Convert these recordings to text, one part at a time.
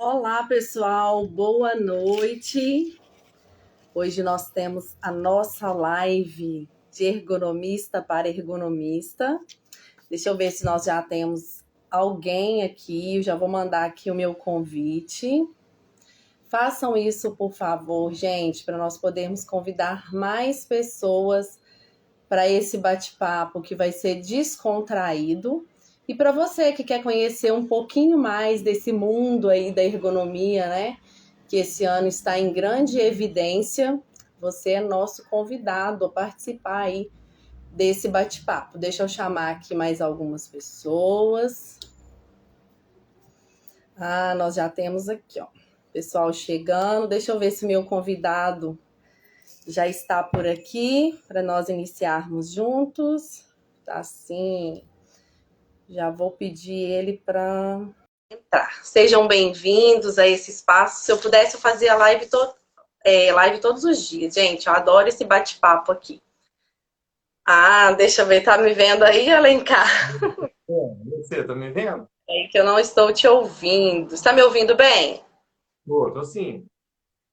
Olá, pessoal, boa noite. Hoje nós temos a nossa live de ergonomista para ergonomista. Deixa eu ver se nós já temos alguém aqui. Eu já vou mandar aqui o meu convite. Façam isso, por favor, gente, para nós podermos convidar mais pessoas para esse bate-papo que vai ser descontraído. E para você que quer conhecer um pouquinho mais desse mundo aí da ergonomia, né? Que esse ano está em grande evidência, você é nosso convidado a participar aí desse bate-papo. Deixa eu chamar aqui mais algumas pessoas. Nós já temos aqui, ó, pessoal chegando. Deixa eu ver se meu convidado já está por aqui para nós iniciarmos juntos. Tá sim. Já vou pedir ele para entrar. Sejam bem-vindos a esse espaço. Se eu pudesse, eu fazia live todos os dias. Gente, eu adoro esse bate-papo aqui. Deixa eu ver, tá me vendo aí, Alencar? Você tá me vendo? É que eu não estou te ouvindo. Está me ouvindo bem? Pô, tô sim.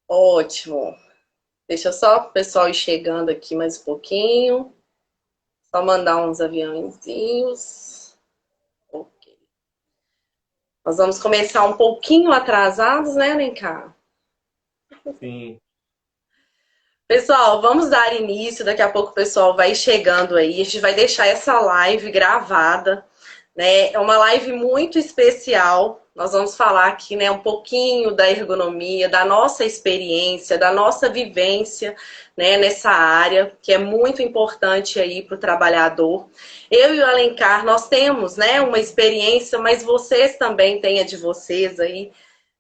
Ótimo. Deixa só o pessoal ir chegando aqui mais um pouquinho. Só mandar uns aviãozinhos. Ok. Nós vamos começar um pouquinho atrasados, né, Alencar? Sim. Pessoal, vamos dar início. Daqui a pouco o pessoal vai chegando aí. A gente vai deixar essa live gravada, né? É uma live muito especial. Nós vamos falar aqui, né, um pouquinho da ergonomia, da nossa experiência, da nossa vivência, né, nessa área, que é muito importante aí para o trabalhador. Eu e o Alencar, nós temos, né, uma experiência, mas vocês também têm a de vocês aí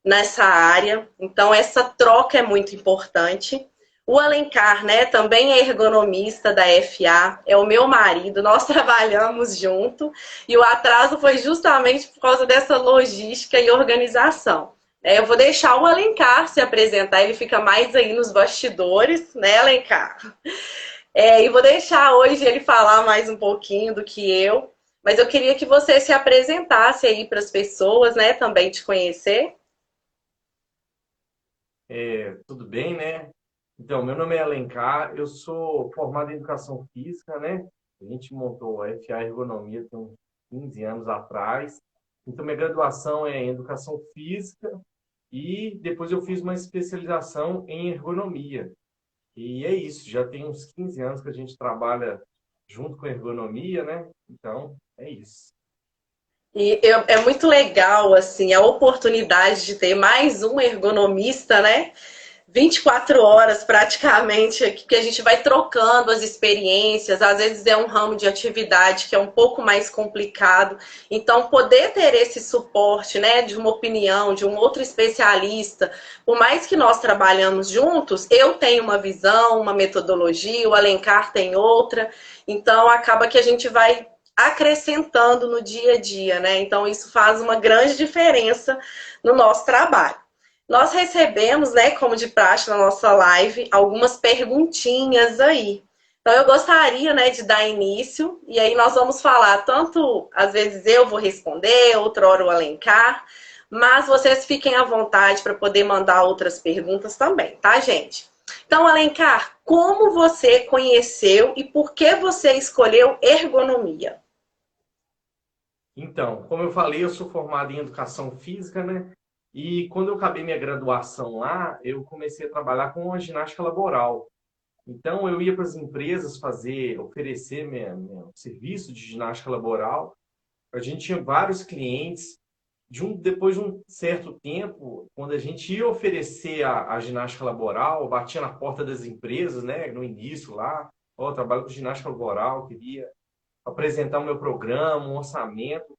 nessa área. Então, essa troca é muito importante. O Alencar, né, também é ergonomista da FA, é o meu marido, nós trabalhamos junto e o atraso foi justamente por causa dessa logística e organização. Eu vou deixar o Alencar se apresentar, ele fica mais aí nos bastidores, né, Alencar? E vou deixar hoje ele falar mais um pouquinho do que eu, mas eu queria que você se apresentasse aí para as pessoas, né, também te conhecer. Tudo bem, né? Então, meu nome é Alencar, eu sou formado em Educação Física, né? A gente montou a FA Ergonomia tem uns 15 anos atrás. Então, minha graduação é em Educação Física e depois eu fiz uma especialização em Ergonomia. E é isso, já tem uns 15 anos que a gente trabalha junto com ergonomia, né? Então, é isso. É muito legal, assim, a oportunidade de ter mais um ergonomista, né? 24 horas praticamente, aqui, que a gente vai trocando as experiências, às vezes é um ramo de atividade que é um pouco mais complicado, então poder ter esse suporte, né, de uma opinião, de um outro especialista, por mais que nós trabalhamos juntos, eu tenho uma visão, uma metodologia, o Alencar tem outra, então acaba que a gente vai acrescentando no dia a dia, né? Então isso faz uma grande diferença no nosso trabalho. Nós recebemos, né, como de praxe na nossa live, algumas perguntinhas aí. Então eu gostaria, né, de dar início e aí nós vamos falar tanto, às vezes eu vou responder, outra hora o Alencar, mas vocês fiquem à vontade para poder mandar outras perguntas também, tá, gente? Então, Alencar, como você conheceu e por que você escolheu ergonomia? Então, como eu falei, eu sou formado em educação física, né? E quando eu acabei minha graduação lá, eu comecei a trabalhar com a ginástica laboral. Então, eu ia para as empresas oferecer meu serviço de ginástica laboral. A gente tinha vários clientes. Depois de um certo tempo, quando a gente ia oferecer a ginástica laboral, batia na porta das empresas, né? No início lá, ó, trabalho com ginástica laboral, queria apresentar o meu programa, um orçamento.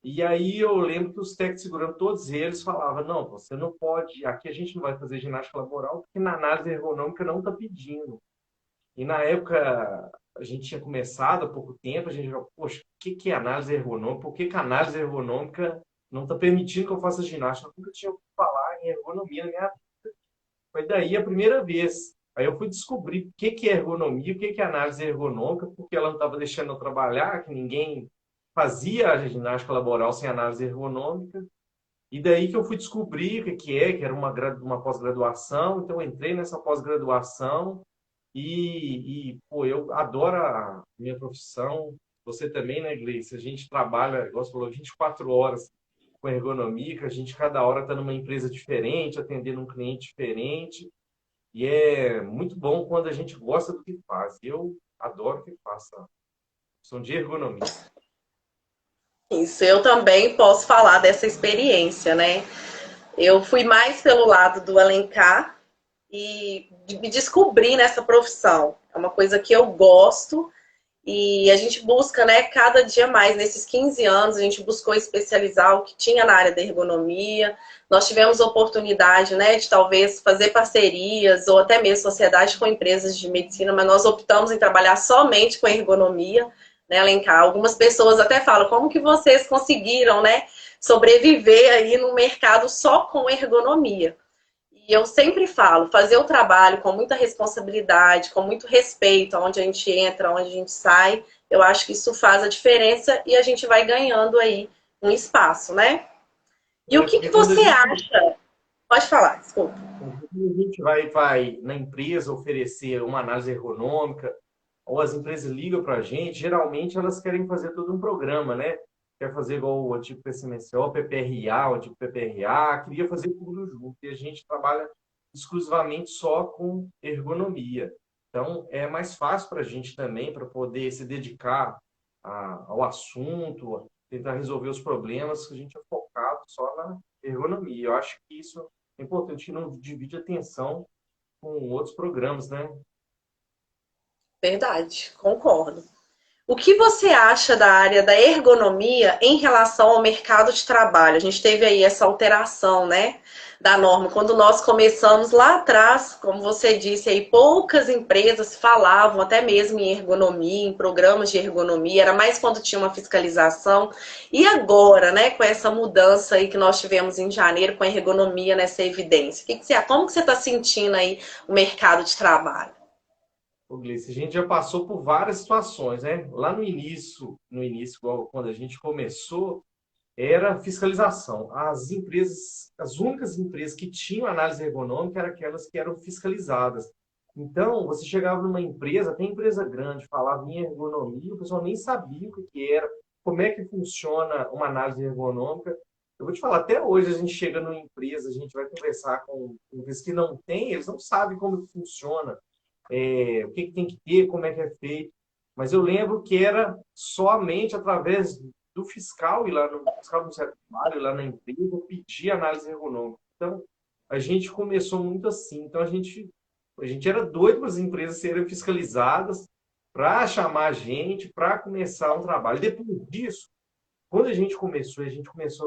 E aí eu lembro que os técnicos segurando, todos eles falavam, não, você não pode, aqui a gente não vai fazer ginástica laboral, porque na análise ergonômica não está pedindo. E na época a gente tinha começado há pouco tempo, a gente falou, poxa, o que é análise ergonômica? Por que a análise ergonômica não está permitindo que eu faça ginástica? Eu nunca tinha ouvido falar em ergonomia na minha vida. Foi daí a primeira vez. Aí eu fui descobrir o que é ergonomia, o que é análise ergonômica, porque ela não estava deixando eu trabalhar, que ninguém fazia a ginástica laboral sem análise ergonômica. E daí que eu fui descobrir o que que era uma pós-graduação. Então, eu entrei nessa pós-graduação pô, eu adoro a minha profissão. Você também, né, Gleice? A gente trabalha, igual você falou, 24 horas com ergonomia, que a gente cada hora está numa empresa diferente, atendendo um cliente diferente. E é muito bom quando a gente gosta do que faz. Eu adoro o que faço, a profissão de ergonomista. Isso, eu também posso falar dessa experiência, né? Eu fui mais pelo lado do Alencar e me descobri nessa profissão. É uma coisa que eu gosto e a gente busca, né, cada dia mais. Nesses 15 anos, a gente buscou especializar o que tinha na área da ergonomia. Nós tivemos oportunidade, né, de talvez fazer parcerias ou até mesmo sociedade com empresas de medicina, mas nós optamos em trabalhar somente com ergonomia, né, Alencar? Algumas pessoas até falam, como que vocês conseguiram, né, sobreviver aí no mercado só com ergonomia? E eu sempre falo, fazer o trabalho com muita responsabilidade, com muito respeito, aonde a gente entra, aonde a gente sai, eu acho que isso faz a diferença e a gente vai ganhando aí um espaço, né? E o É que porque que você acha? Pode falar, desculpa. quando a gente vai na empresa oferecer uma análise ergonômica, ou as empresas ligam para a gente, geralmente elas querem fazer todo um programa, né? Quer fazer igual o antigo PCMSO, PPRA, o antigo PPRA, queria fazer tudo junto. E a gente trabalha exclusivamente só com ergonomia. Então, é mais fácil para a gente também, para poder se dedicar ao assunto, tentar resolver os problemas, que a gente é focado só na ergonomia. Eu acho que isso é importante, que não divide atenção com outros programas, né? Verdade, concordo. O que você acha da área da ergonomia em relação ao mercado de trabalho? A gente teve aí essa alteração, né, da norma. Quando nós começamos lá atrás, como você disse aí, poucas empresas falavam até mesmo em ergonomia, em programas de ergonomia, era mais quando tinha uma fiscalização. E agora, né, com essa mudança aí que nós tivemos em janeiro, com a ergonomia nessa evidência, como que você está sentindo aí o mercado de trabalho? Ô, Gleice, a gente já passou por várias situações, né? Lá no início, igual quando a gente começou, era fiscalização. As únicas empresas que tinham análise ergonômica eram aquelas que eram fiscalizadas. Então, você chegava numa empresa, até empresa grande, falava em ergonomia, o pessoal nem sabia o que que era, como é que funciona uma análise ergonômica. Eu vou te falar, até hoje a gente chega numa empresa, a gente vai conversar com empresas que não têm, eles não sabem como funciona, o que que tem que ter, como é que é feito. Mas eu lembro que era somente através do fiscal ir lá no fiscal do Ministério do Trabalho, ir lá na empresa, pedir análise ergonômica. Então, a gente começou muito assim. Então, a gente era doido para as empresas serem fiscalizadas para chamar a gente, para começar um trabalho. Depois disso, quando a gente começou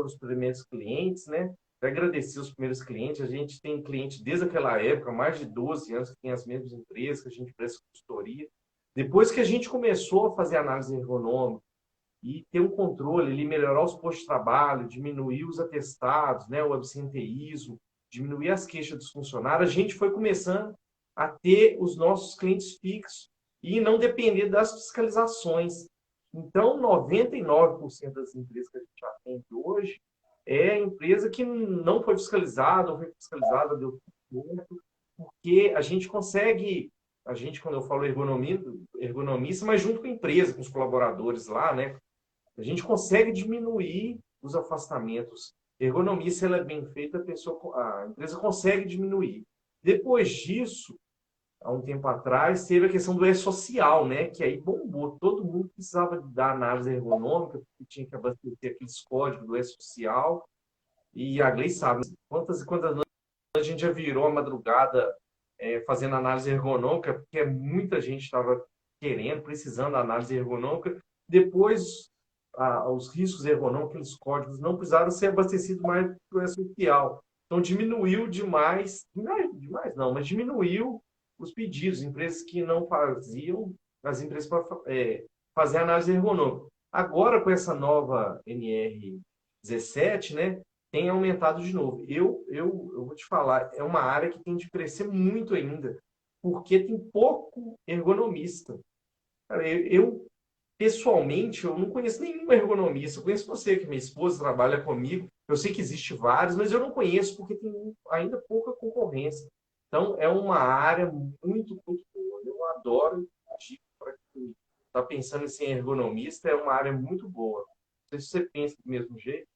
os primeiros clientes, né? Eu agradecer os primeiros clientes. A gente tem cliente desde aquela época, mais de 12 anos, que tem as mesmas empresas, que a gente presta consultoria. Depois que a gente começou a fazer análise ergonômica e ter um controle, ele melhorar os postos de trabalho, diminuir os atestados, né, o absenteísmo, diminuir as queixas dos funcionários, a gente foi começando a ter os nossos clientes fixos e não depender das fiscalizações. Então, 99% das empresas que a gente atende hoje é empresa que não foi fiscalizada, ou foi fiscalizada, deu tudo certo, porque quando eu falo ergonomista, mas junto com a empresa, com os colaboradores lá, né? A gente consegue diminuir os afastamentos. Ergonomia, se ela é bem feita, a empresa consegue diminuir. Depois disso, há um tempo atrás, teve a questão do E-Social, né? Que aí bombou. Todo mundo precisava da análise ergonômica, porque tinha que abastecer aqueles códigos do E-Social. E a Gleice sabe, né? Quantas e quantas noites a gente já virou a madrugada fazendo análise ergonômica, porque muita gente estava querendo, precisando da análise ergonômica. Depois, os riscos ergonômicos, aqueles códigos, não precisaram ser abastecidos mais do E-Social. Então, diminuiu demais, demais não, mas diminuiu os pedidos, empresas que não faziam, as empresas para fazer análise ergonômica. Agora, com essa nova NR17, né, tem aumentado de novo. Eu vou te falar, é uma área que tem de crescer muito ainda, porque tem pouco ergonomista. Cara, eu pessoalmente, eu não conheço nenhum ergonomista. Eu conheço você, que minha esposa trabalha comigo. Eu sei que existe vários, mas eu não conheço porque tem ainda pouca concorrência. Então, é uma área muito, muito boa. Eu adoro. Digo para quem está pensando em ser ergonomista, é uma área muito boa. Não sei se você pensa do mesmo jeito.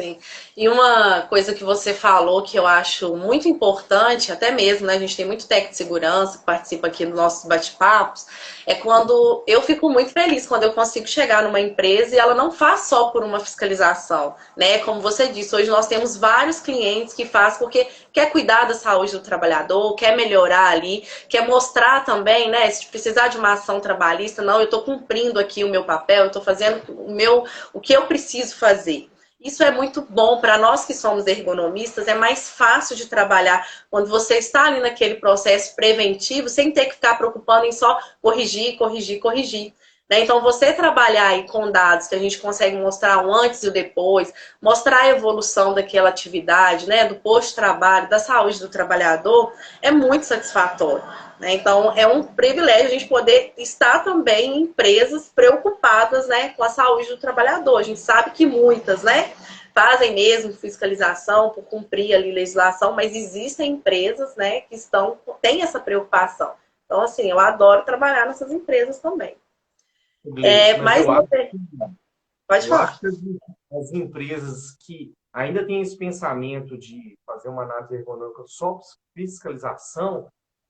Sim. E uma coisa que você falou que eu acho muito importante, até mesmo, né? A gente tem muito técnico de segurança que participa aqui dos nossos bate-papos, é quando eu fico muito feliz quando eu consigo chegar numa empresa e ela não faz só por uma fiscalização, né? Como você disse, hoje nós temos vários clientes que faz porque quer cuidar da saúde do trabalhador, quer melhorar ali, quer mostrar também, né? Se precisar de uma ação trabalhista, não, eu estou cumprindo aqui o meu papel, eu estou fazendo o que eu preciso fazer. Isso é muito bom para nós que somos ergonomistas, é mais fácil de trabalhar quando você está ali naquele processo preventivo, sem ter que ficar preocupando em só corrigir, corrigir, corrigir. Né? Então, você trabalhar aí com dados que a gente consegue mostrar o antes e o depois, mostrar a evolução daquela atividade, né? Do posto de trabalho, da saúde do trabalhador, é muito satisfatório. Né? Então, é um privilégio a gente poder estar também em empresas preocupadas, né, com a saúde do trabalhador. A gente sabe que muitas, né, fazem mesmo fiscalização por cumprir ali legislação, mas existem empresas, né, que têm essa preocupação. Então, assim, eu adoro trabalhar nessas empresas também. Gleice, mas Mas pode eu acho falar. que as empresas que ainda têm esse pensamento de fazer uma análise ergonômica só por fiscalização,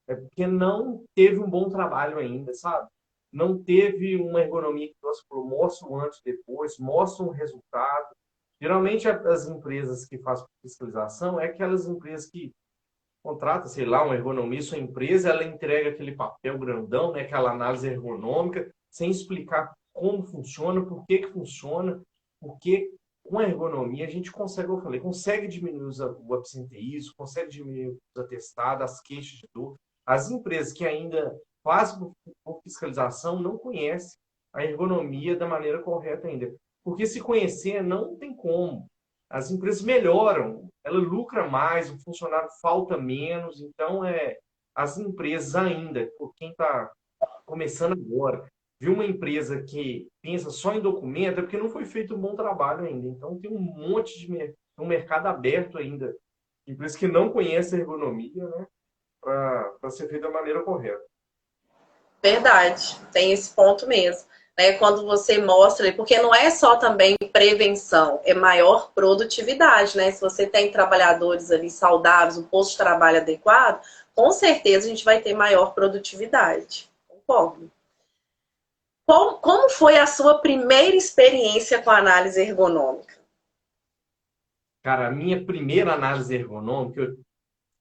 é porque não teve um bom trabalho ainda, sabe? Não teve uma ergonomia que nós mostra o antes e depois, mostra um resultado. Geralmente, as empresas que fazem fiscalização é aquelas empresas que contratam, sei lá, um ergonomista, uma empresa, ela entrega aquele papel grandão, né, aquela análise ergonômica, sem explicar como funciona, por que que funciona, porque com a ergonomia a gente consegue, como eu falei, consegue diminuir o absenteísmo, consegue diminuir os atestados, as queixas de dor. As empresas que ainda fazem por fiscalização não conhecem a ergonomia da maneira correta ainda. Porque se conhecer, não tem como. As empresas melhoram, ela lucra mais, o funcionário falta menos, então as empresas ainda, por quem está começando agora, viu uma empresa que pensa só em documento, é porque não foi feito um bom trabalho ainda. Então tem um monte de um mercado aberto ainda, empresas que não conhecem a ergonomia, né, para ser feita da maneira correta. Verdade, tem esse ponto mesmo. Né? Quando você mostra, porque não é só também prevenção, é maior produtividade, né? Se você tem trabalhadores ali saudáveis, um posto de trabalho adequado, com certeza a gente vai ter maior produtividade. Concordo. Como foi a sua primeira experiência com a análise ergonômica? Cara, a minha primeira análise ergonômica,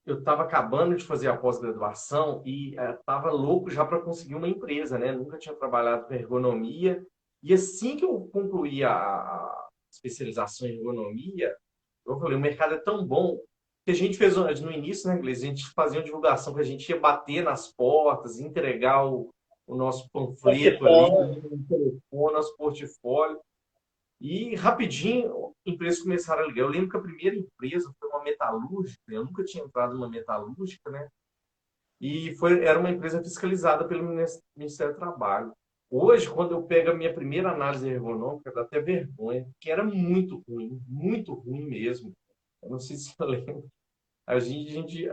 eu estava acabando de fazer a pós-graduação e estava louco já para conseguir uma empresa, né? Nunca tinha trabalhado com ergonomia. E assim que eu concluí a especialização em ergonomia, eu falei, o mercado é tão bom que a gente fez no início, né, inglês, a gente fazia uma divulgação que a gente ia bater nas portas, entregar o nosso panfleto ali, Portfólio. o telefone, nosso portfólio. E rapidinho, empresas começaram a ligar. Eu lembro que a primeira empresa foi uma metalúrgica. Eu nunca tinha entrado numa metalúrgica, né? E era uma empresa fiscalizada pelo Ministério do Trabalho. Hoje, quando eu pego a minha primeira análise ergonômica, dá até vergonha, porque era muito ruim mesmo. Eu não sei se você lembra. A gente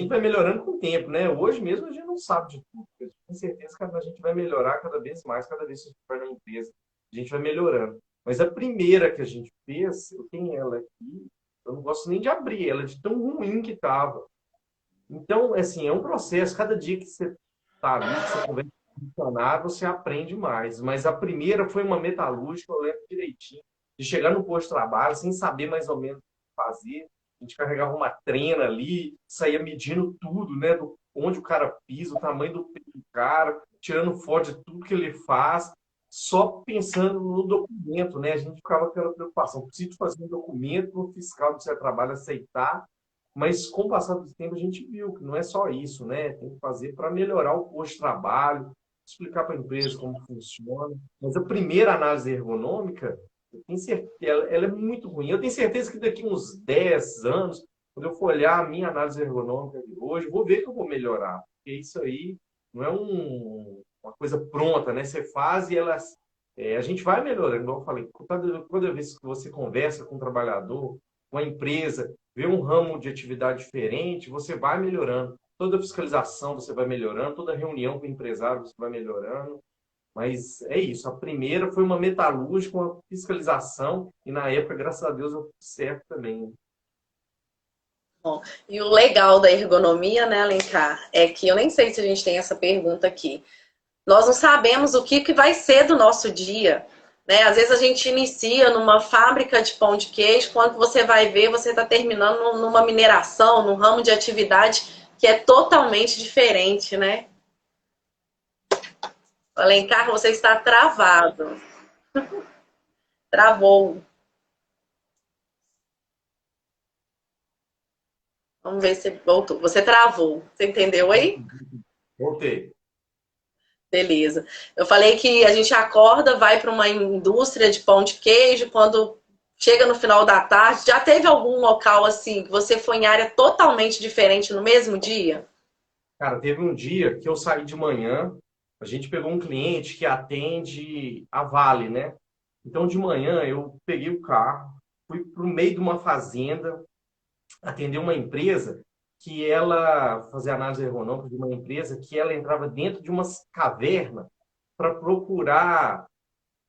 vai melhorando com o tempo, né? Hoje mesmo a gente não sabe de tudo. Eu tenho certeza que a gente vai melhorar cada vez mais, cada vez que a gente vai na empresa. A gente vai melhorando. Mas a primeira que a gente fez, eu tenho ela aqui, eu não gosto nem de abrir ela, de tão ruim que estava. Então, assim, é um processo. Cada dia que você está ali, que você conversa com o funcionário, você aprende mais. Mas a primeira foi uma metalúrgica, eu lembro direitinho, de chegar no posto de trabalho sem saber mais ou menos o que fazer. A gente carregava uma trena ali, saía medindo tudo, né? Onde o cara pisa, o tamanho do pé do cara, tirando foto de tudo que ele faz, só pensando no documento, né? A gente ficava com aquela preocupação. Preciso fazer um documento para o fiscal do seu trabalho aceitar, mas com o passar do tempo a gente viu que não é só isso, né? Tem que fazer para melhorar o posto de trabalho, explicar para a empresa como funciona. Mas a primeira análise ergonômica, eu tenho certeza, ela é muito ruim. Eu tenho certeza que daqui uns 10 anos, quando eu for olhar a minha análise ergonômica de hoje, vou ver que eu vou melhorar. Porque isso aí não é uma coisa pronta, né? Você faz e elas... a gente vai melhorando, igual eu falei. Toda vez que você conversa com um trabalhador, com uma empresa, vê um ramo de atividade diferente, você vai melhorando. Toda fiscalização você vai melhorando, toda reunião com o empresário você vai melhorando. Mas é isso, a primeira foi uma metalúrgica, uma fiscalização, e na época, graças a Deus, eu fiz certo também. Bom, e o legal da ergonomia, né, Alencar, é que eu nem sei se a gente tem essa pergunta aqui. Nós não sabemos o que vai ser do nosso dia, né? Às vezes a gente inicia numa fábrica de pão de queijo, quando você vai ver, você está terminando numa mineração, num ramo de atividade que é totalmente diferente, né? Alencar, você está travado. Travou. Vamos ver se voltou. Você travou. Você entendeu aí? Voltei. Beleza. Eu falei que a gente acorda, vai para uma indústria de pão de queijo, quando chega no final da tarde, já teve algum local assim que você foi em área totalmente diferente no mesmo dia? Cara, teve um dia que eu saí de manhã, a gente pegou um cliente que atende a Vale, né? Então, de manhã, eu peguei o carro, fui para o meio de uma fazenda, atender uma empresa que ela fazia análise ergonômica de uma empresa que ela entrava dentro de umas cavernas para procurar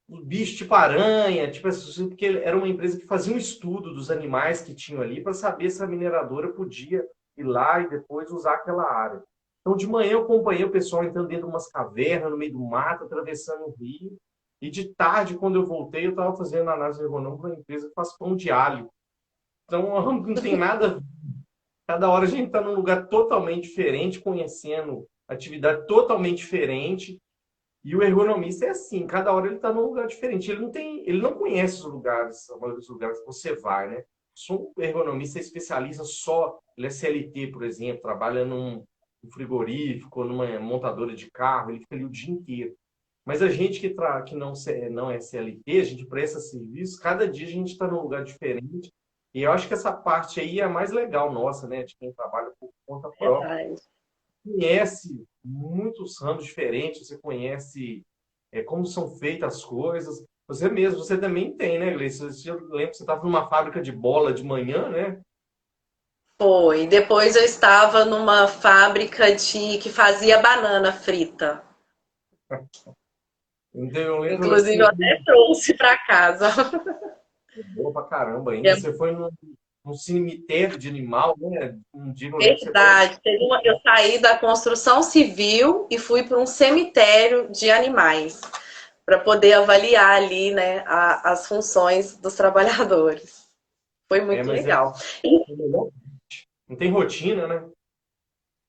um bicho tipo aranha, tipo assim, porque era uma empresa que fazia um estudo dos animais que tinham ali para saber se a mineradora podia ir lá e depois usar aquela área. Então, de manhã eu acompanhei o pessoal entrando dentro de umas cavernas, no meio do mato, atravessando o rio. E de tarde, quando eu voltei, eu estava fazendo análise ergonômica para uma empresa que faz pão de alho. Então, não tem nada. Cada hora a gente está num lugar totalmente diferente, conhecendo atividade totalmente diferente. E o ergonomista é assim, cada hora ele está num lugar diferente. Ele não conhece os lugares, a maioria dos lugares que você vai, né? Sou um ergonomista especialista só, ele é CLT, por exemplo, trabalha num frigorífico, numa montadora de carro, ele fica ali o dia inteiro. Mas a gente que não é CLT, a gente presta serviço, cada dia a gente está num lugar diferente. E eu acho que essa parte aí é a mais legal nossa, né? De quem trabalha por conta própria. Verdade. Conhece muitos ramos diferentes, você conhece como são feitas as coisas. Você mesmo, você também tem, né, Gleice? Eu lembro que você estava numa fábrica de bola de manhã, né? Foi. Depois eu estava numa fábrica que fazia banana frita. Então, eu lembro que Inclusive, você eu até trouxe para casa. é boa pra caramba ainda. É Você foi num cemitério de animal, né? Um dia eu lembro que você foi. verdade. Eu saí da construção civil e fui para um cemitério de animais para poder avaliar ali, né, as funções dos trabalhadores. Foi muito Mas legal. é melhor. Não tem rotina, né?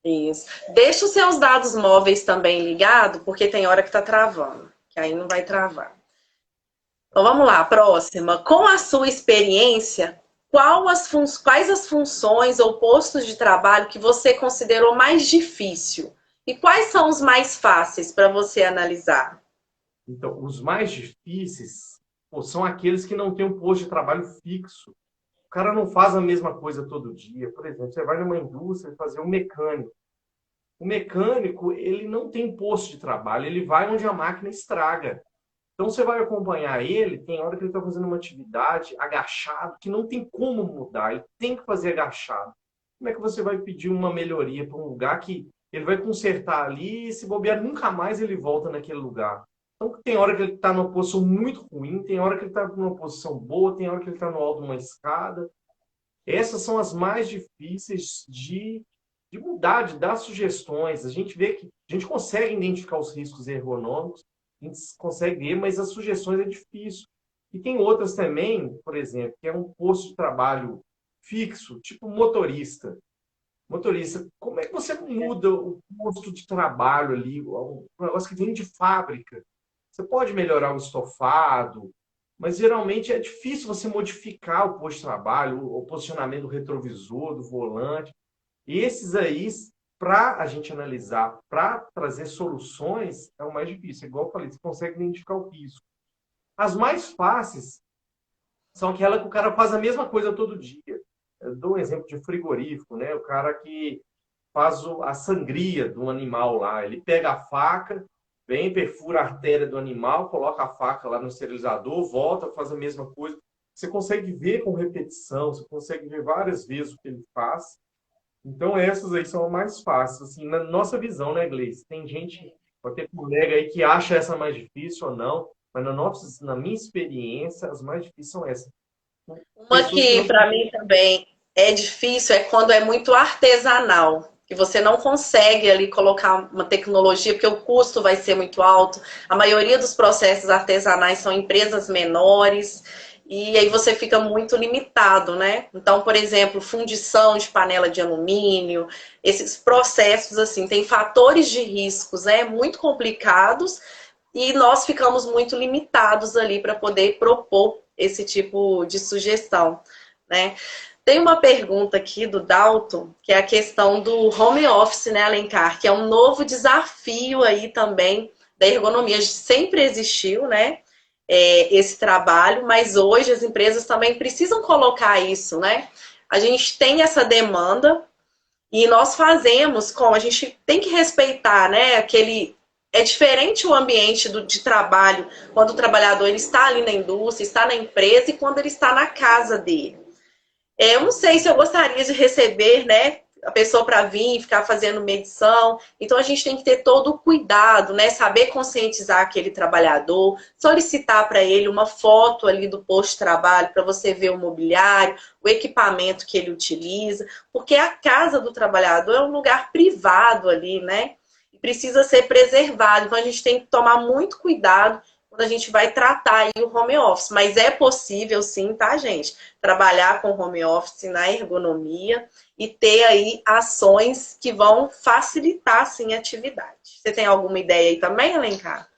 Isso. Deixa os seus dados móveis também ligados, porque tem hora que está travando, que aí não vai travar. Então vamos lá, próxima. Com a sua experiência, quais as funções ou postos de trabalho que você considerou mais difícil? E quais são os mais fáceis para você analisar? Então, os mais difíceis, pô, são aqueles que não têm um posto de trabalho fixo. O cara não faz a mesma coisa todo dia. Por exemplo, você vai numa indústria fazer um mecânico. O mecânico, ele não tem posto de trabalho, ele vai onde a máquina estraga. Então você vai acompanhar ele, tem hora que ele está fazendo uma atividade agachado, que não tem como mudar, ele tem que fazer agachado. Como é que você vai pedir uma melhoria para um lugar que ele vai consertar ali e se bobear nunca mais ele volta naquele lugar? Então tem hora que ele está numa posição muito ruim, tem hora que ele está numa posição boa, tem hora que ele está no alto de uma escada. Essas são as mais difíceis de mudar, de dar sugestões. A gente vê que a gente consegue identificar os riscos ergonômicos, a gente consegue ver, mas as sugestões é difícil. E tem outras também, por exemplo, que é um posto de trabalho fixo, tipo motorista. Motorista, como é que você muda o posto de trabalho ali, um negócio que vem de fábrica? Você pode melhorar o estofado, mas geralmente é difícil você modificar o posto de trabalho, o posicionamento do retrovisor, do volante. E esses aí, para a gente analisar, para trazer soluções, é o mais difícil. Igual eu falei, você consegue identificar o risco. As mais fáceis são aquelas que o cara faz a mesma coisa todo dia. Eu dou um exemplo de frigorífico, né? O cara que faz a sangria do animal lá. Ele pega a faca, vem, perfura a artéria do animal, coloca a faca lá no esterilizador, volta, faz a mesma coisa. Você consegue ver com repetição, você consegue ver várias vezes o que ele faz. Então, essas aí são as mais fáceis, assim, na nossa visão, né, Gleice? Tem gente, pode ter colega aí que acha essa mais difícil ou não, mas na minha experiência, as mais difíceis são essas. Uma Pessoas que que não... para mim também é difícil é quando é muito artesanal, que você não consegue ali colocar uma tecnologia, porque o custo vai ser muito alto. A maioria dos processos artesanais são empresas menores, e aí você fica muito limitado, né? Então, por exemplo, fundição de panela de alumínio, esses processos assim, tem fatores de riscos, né, muito complicados, e nós ficamos muito limitados ali para poder propor esse tipo de sugestão, né? Tem uma pergunta aqui do Dalton, que é a questão do home office, né, Alencar, que é um novo desafio aí também da ergonomia. Sempre existiu, né, esse trabalho, mas hoje as empresas também precisam colocar isso, né? A gente tem essa demanda e nós fazemos como a gente tem que respeitar, né, aquele é diferente o ambiente de trabalho quando o trabalhador ele está ali na indústria, está na empresa e quando ele está na casa dele. Eu não sei se eu gostaria de receber, né, a pessoa para vir e ficar fazendo medição. Então a gente tem que ter todo o cuidado, né, saber conscientizar aquele trabalhador, solicitar para ele uma foto ali do posto de trabalho para você ver o mobiliário, o equipamento que ele utiliza, porque a casa do trabalhador é um lugar privado ali, né? E precisa ser preservado. Então a gente tem que tomar muito cuidado quando a gente vai tratar aí o home office. Mas é possível sim, tá, gente? Trabalhar com home office na ergonomia e ter aí ações que vão facilitar, sim, a atividade. Você tem alguma ideia aí também, Alencar?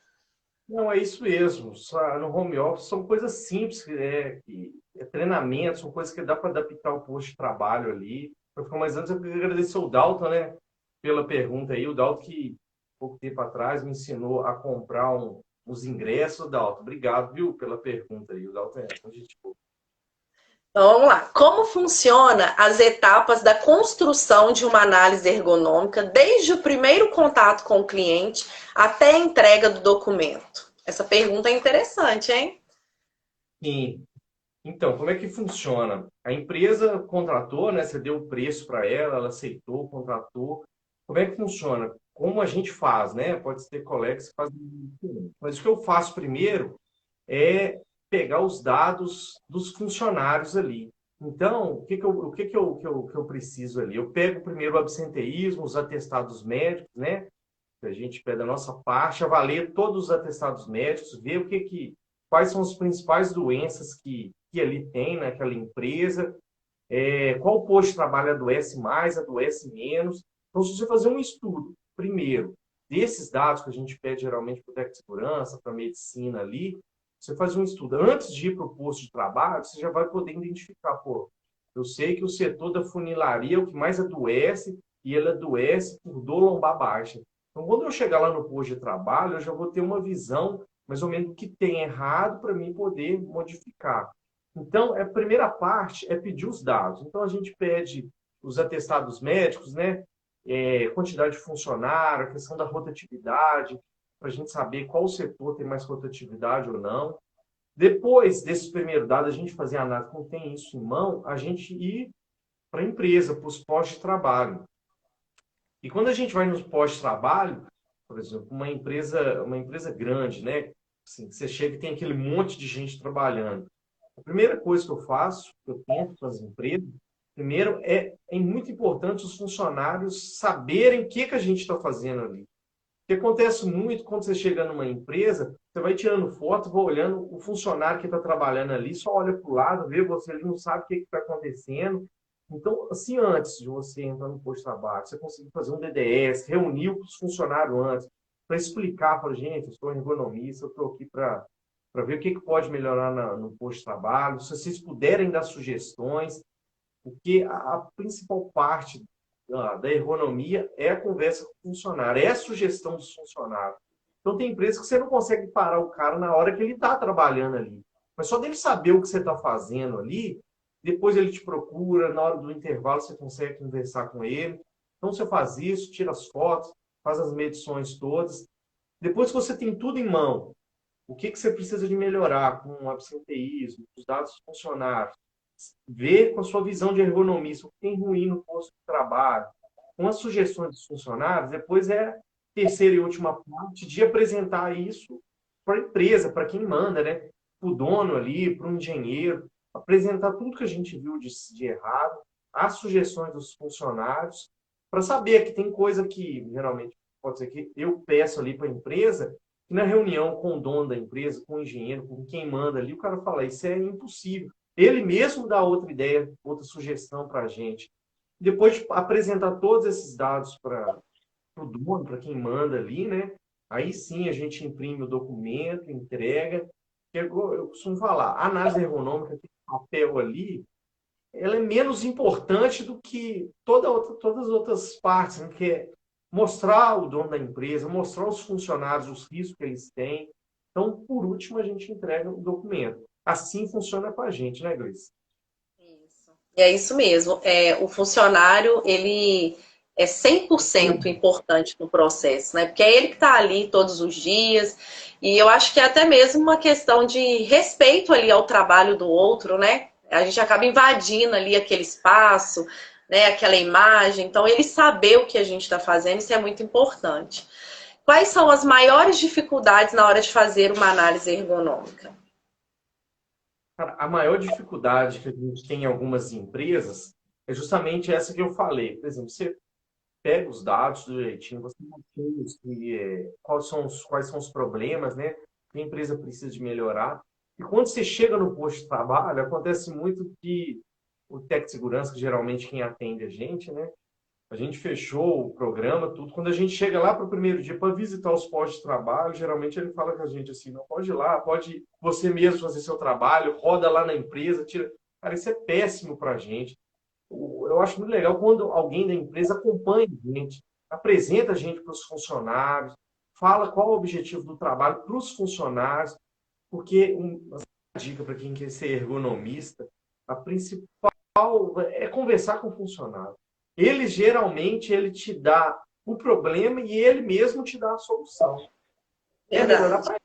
Não, é isso mesmo. No home office são coisas simples, treinamento, são coisas que dá para adaptar o posto de trabalho ali. Mas antes eu queria agradecer o Dalton, né, pela pergunta aí. O Dalton que, pouco tempo atrás, me ensinou a comprar uns ingressos. Dalton, obrigado, viu, pela pergunta aí. O Dalton é um gente boa. Então vamos lá. Como funciona as etapas da construção de uma análise ergonômica, desde o primeiro contato com o cliente até a entrega do documento? Essa pergunta é interessante, hein? Sim. Então, como é que funciona? A empresa contratou, né? Você deu o preço para ela, ela aceitou, contratou. Como é que funciona? Como a gente faz, né? Pode ter colegas que fazem diferente. Mas o que eu faço primeiro é pegar os dados dos funcionários ali. Então, o que eu preciso ali? Eu pego primeiro o absenteísmo, os atestados médicos, né? Que a gente pede da nossa parte, avalia todos os atestados médicos, ver quais são as principais doenças que ali tem naquela empresa, qual posto de trabalho adoece mais, adoece menos. Então, se você fazer um estudo, primeiro, desses dados que a gente pede geralmente para o técnico de segurança, para a medicina ali, você faz um estudo. Antes de ir para o posto de trabalho, você já vai poder identificar, pô, eu sei que o setor da funilaria é o que mais adoece e ele adoece por dor lombar baixa. Então, quando eu chegar lá no posto de trabalho, eu já vou ter uma visão mais ou menos do que tem errado para mim poder modificar. Então, a primeira parte é pedir os dados. Então, a gente pede os atestados médicos, né? Quantidade de funcionário, a questão da rotatividade, para a gente saber qual setor tem mais rotatividade ou não. Depois desses primeiros dados, a gente fazer a análise, quando tem isso em mão, a gente ir para a empresa, para os postos de trabalho. E quando a gente vai nos postos de trabalho, por exemplo, uma empresa grande, né? Assim, você chega e tem aquele monte de gente trabalhando. A primeira coisa que eu faço, que eu tento com as empresas, primeiro é muito importante os funcionários saberem o que a gente está fazendo ali. O que acontece muito quando você chega numa empresa, você vai tirando foto, vai olhando o funcionário que está trabalhando ali, só olha para o lado, vê você, ele não sabe o que está acontecendo. Então, assim, antes de você entrar no posto de trabalho, você conseguir fazer um DDS, reunir os funcionários antes, para explicar para a gente, eu sou ergonomista, eu estou aqui para ver o que pode melhorar no posto de trabalho, se vocês puderem dar sugestões, porque a principal parte da ergonomia é a conversa com o funcionário, é a sugestão dos funcionários. Então, tem empresas que você não consegue parar o cara na hora que ele está trabalhando ali. Mas só dele saber o que você está fazendo ali, depois ele te procura, na hora do intervalo você consegue conversar com ele. Então, você faz isso, tira as fotos, faz as medições todas. Depois que você tem tudo em mão, o que você precisa de melhorar com o absenteísmo, os dados dos funcionários, ver com a sua visão de ergonomia o que tem ruim no posto de trabalho, com as sugestões dos funcionários, depois é a terceira e última parte de apresentar isso para a empresa, para quem manda, né? Para o dono ali, para o engenheiro, apresentar tudo que a gente viu de errado, as sugestões dos funcionários, para saber que tem coisa que, geralmente, pode ser que eu peço ali para a empresa, que na reunião com o dono da empresa, com o engenheiro, com quem manda ali, o cara fala, isso é impossível. Ele mesmo dá outra ideia, outra sugestão para a gente. Depois de apresentar todos esses dados para o dono, para quem manda ali, né? Aí sim a gente imprime o documento, entrega. Eu costumo falar, a análise ergonômica tem um papel ali, ela é menos importante do que todas as outras partes, né? Que é mostrar o dono da empresa, mostrar aos funcionários os riscos que eles têm. Então, por último, a gente entrega o documento. Assim funciona com a gente, né, Grace? Isso. É isso mesmo. O funcionário, ele é 100% importante no processo, né? Porque é ele que está ali todos os dias. E eu acho que é até mesmo uma questão de respeito ali ao trabalho do outro, né? A gente acaba invadindo ali aquele espaço, né? Aquela imagem. Então, ele saber o que a gente está fazendo, isso é muito importante. Quais são as maiores dificuldades na hora de fazer uma análise ergonômica? Cara, a maior dificuldade que a gente tem em algumas empresas é justamente essa que eu falei. Por exemplo, você pega os dados do jeitinho, você entende quais são os problemas, né? Que a empresa precisa de melhorar. E quando você chega no posto de trabalho, acontece muito que o técnico de segurança, que geralmente quem atende a gente, né? A gente fechou o programa, tudo. Quando a gente chega lá para o primeiro dia para visitar os postos de trabalho, geralmente ele fala com a gente assim, não pode ir lá, pode você mesmo fazer seu trabalho, roda lá na empresa, tira. Cara, isso é péssimo para a gente. Eu acho muito legal quando alguém da empresa acompanha a gente, apresenta a gente para os funcionários, fala qual o objetivo do trabalho para os funcionários, porque uma dica para quem quer ser ergonomista, a principal é conversar com o funcionário. Ele te dá o problema e ele mesmo te dá a solução. É melhorar Verdade. para ele.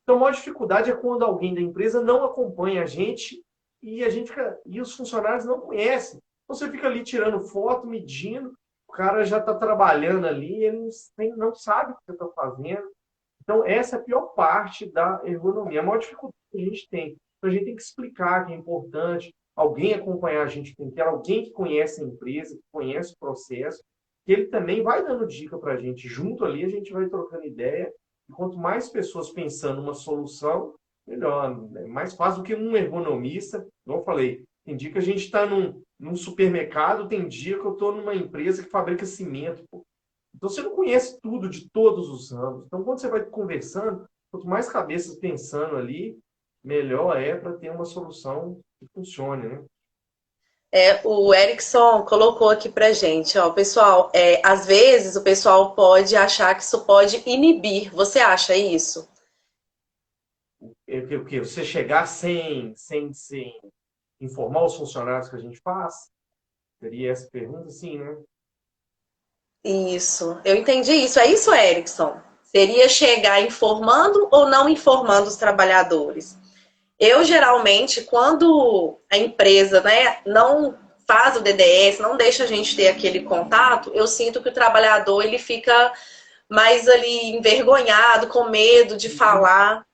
Então, a maior dificuldade é quando alguém da empresa não acompanha a gente e os funcionários não conhecem. Então, você fica ali tirando foto, medindo, o cara já está trabalhando ali, ele não sabe o que você está fazendo. Então, essa é a pior parte da ergonomia. A maior dificuldade que a gente tem. Então, a gente tem que explicar que é importante alguém acompanhar a gente, tem que ter alguém que conhece a empresa, que conhece o processo, que ele também vai dando dica para a gente. Junto ali, a gente vai trocando ideia. E quanto mais pessoas pensando numa solução, melhor. É mais fácil do que um ergonomista. Como eu falei, tem dia que a gente está num supermercado, tem dia que eu estou numa empresa que fabrica cimento. Pô. Então você não conhece tudo de todos os ramos. Então quando você vai conversando, quanto mais cabeças pensando ali, melhor é para ter uma solução que funcione, né? O Erickson colocou aqui pra gente, ó, pessoal, às vezes o pessoal pode achar que isso pode inibir. Você acha isso? O que? Você chegar sem informar os funcionários que a gente faz? Seria essa pergunta, sim, né? Isso, eu entendi isso. É isso, Erickson? Seria chegar informando ou não informando os trabalhadores? Eu geralmente, quando a empresa, né, não faz o DDS, não deixa a gente ter aquele contato, eu sinto que o trabalhador ele fica mais ali envergonhado, com medo de falar.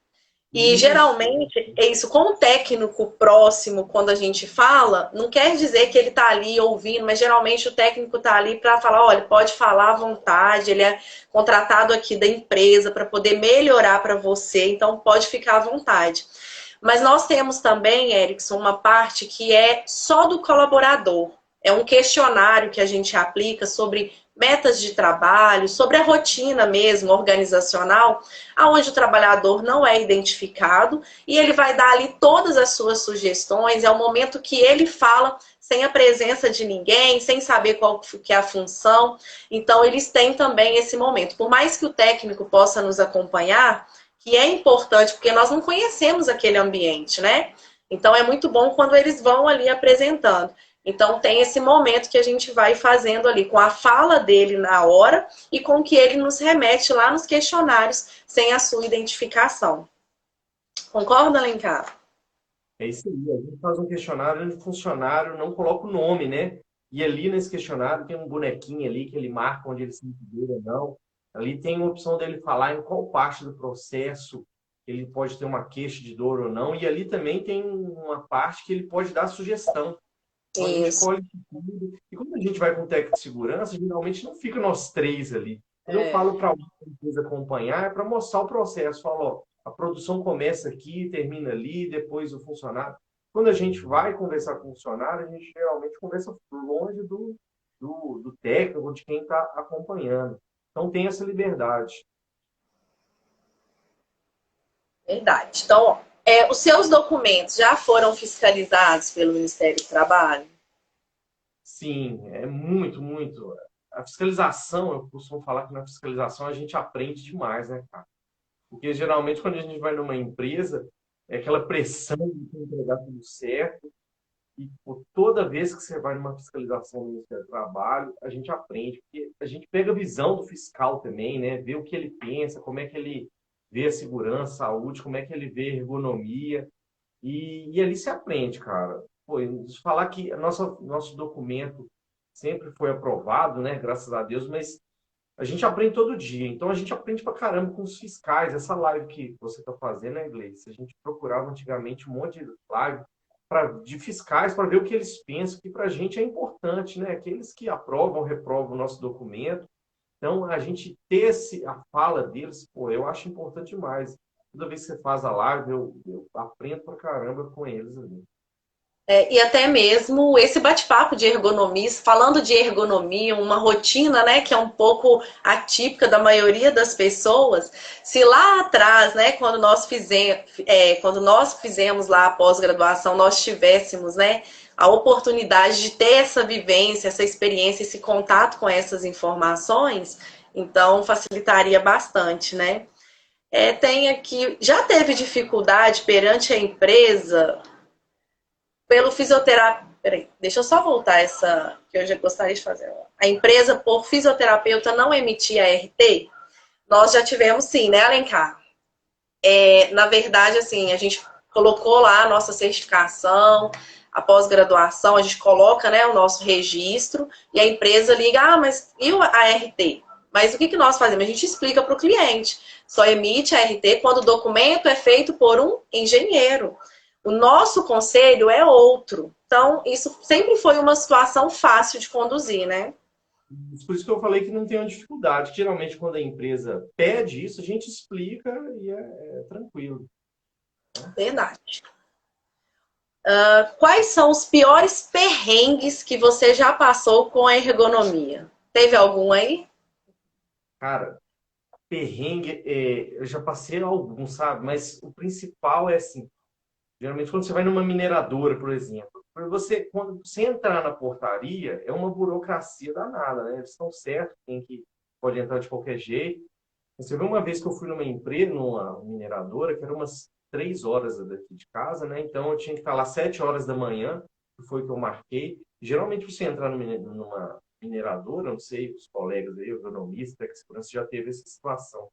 E Isso. geralmente é isso, com o técnico próximo, quando a gente fala, não quer dizer que ele está ali ouvindo, mas geralmente o técnico está ali para falar, olha, pode falar à vontade, ele é contratado aqui da empresa para poder melhorar para você, então pode ficar à vontade. Mas nós temos também, Erickson, uma parte que é só do colaborador. É um questionário que a gente aplica sobre metas de trabalho, sobre a rotina mesmo organizacional, aonde o trabalhador não é identificado e ele vai dar ali todas as suas sugestões, é o momento que ele fala sem a presença de ninguém, sem saber qual que é a função. Então, eles têm também esse momento. Por mais que o técnico possa nos acompanhar, que é importante, porque nós não conhecemos aquele ambiente, né? Então, é muito bom quando eles vão ali apresentando. Então tem esse momento que a gente vai fazendo ali com a fala dele na hora e com o que ele nos remete lá nos questionários sem a sua identificação. Concorda, Alencar? É isso aí. A gente faz um questionário onde o funcionário não coloca o nome, né? E ali nesse questionário tem um bonequinho ali que ele marca onde ele se inscreveu ou não. Ali tem a opção dele falar em qual parte do processo ele pode ter uma queixa de dor ou não. E ali também tem uma parte que ele pode dar sugestão. Então a gente Isso. colhe tudo. E quando a gente vai com o técnico de segurança, geralmente não fica nós três ali. Quando eu É, falo para alguém empresa acompanhar, é para mostrar o processo. Falo, ó, a produção começa aqui, termina ali, depois o funcionário. Quando a gente vai conversar com o funcionário, a gente geralmente conversa longe do técnico, de quem está acompanhando. Então tem essa liberdade. verdade. Então, ó, os seus documentos já foram fiscalizados pelo Ministério do Trabalho? Sim, é muito, muito. A fiscalização, eu costumo falar que na fiscalização a gente aprende demais, né, cara? Porque geralmente quando a gente vai numa empresa, é aquela pressão de entregar tudo certo. E pô, toda vez que você vai numa fiscalização do Ministério do Trabalho, a gente aprende, porque a gente pega a visão do fiscal também, né? Vê o que ele pensa, como é que ele vê a segurança, a saúde, como é que ele vê a ergonomia. E ali se aprende, cara. Pô, falar que nosso documento sempre foi aprovado, né? Graças a Deus, mas a gente aprende todo dia, então a gente aprende pra caramba com os fiscais. Essa live que você está fazendo, né, inglês? A gente procurava antigamente um monte de live de fiscais para ver o que eles pensam, que para a gente é importante, né? Aqueles que aprovam, reprovam o nosso documento. Então, a gente ter a fala deles, pô, eu acho importante demais. Toda vez que você faz a live, eu aprendo pra caramba com eles ali. E até mesmo esse bate-papo de ergonomia, falando de ergonomia, uma rotina, né, que é um pouco atípica da maioria das pessoas. Se lá atrás, né, quando nós fizemos lá a pós-graduação, nós tivéssemos, né, a oportunidade de ter essa vivência, essa experiência, esse contato com essas informações, então facilitaria bastante, né? Tem aqui, já teve dificuldade perante a empresa pelo fisioterapeuta. Peraí, deixa eu só voltar essa que eu já gostaria de fazer. A empresa, por fisioterapeuta, não emitir a RT? Nós já tivemos sim, né, Alencar? Na verdade, assim, a gente colocou lá a nossa certificação, a pós-graduação, a gente coloca, né, o nosso registro e a empresa liga, mas e a RT? Mas o que nós fazemos? A gente explica para o cliente. Só emite a RT quando o documento é feito por um engenheiro. O nosso conselho é outro. Então, isso sempre foi uma situação fácil de conduzir, né? Por isso que eu falei que não tem uma dificuldade. Geralmente, quando a empresa pede isso, a gente explica e é tranquilo. Verdade. Quais são os piores perrengues que você já passou com a ergonomia? Teve algum aí? Cara, perrengue, eu já passei alguns, sabe? Mas o principal é assim, geralmente quando você vai numa mineradora, por exemplo, quando você entrar na portaria, é uma burocracia danada, né? Eles estão certos, pode entrar de qualquer jeito. Você vê uma vez que eu fui numa empresa, numa mineradora, que era umas 3 horas daqui de casa, né? Então eu tinha que estar lá 7 horas da manhã, que foi o que eu marquei. Geralmente você entrar numa mineradora, não sei, os colegas aí, agronomistas, técnico de segurança, já teve essa situação.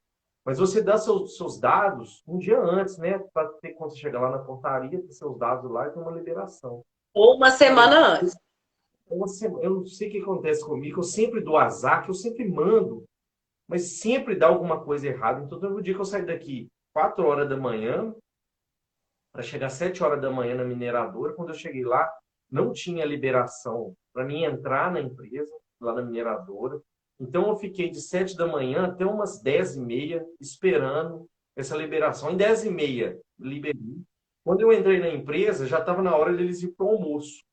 Mas você dá seus dados um dia antes, né? Para ter, quando você chegar lá na portaria, ter seus dados lá e ter uma liberação. Ou uma Cara, semana antes? eu não sei o que acontece comigo, eu sempre dou azar, que eu sempre mando, mas sempre dá alguma coisa errada. Então, todo dia que eu saio daqui 4 horas da manhã, para chegar 7 horas da manhã na mineradora, quando eu cheguei lá, não tinha liberação para mim entrar na empresa, lá na mineradora. Então, eu fiquei de 7 da manhã até umas 10h30 esperando essa liberação. Em 10h30, liberei. Quando eu entrei na empresa, já estava na hora deles ir para o almoço.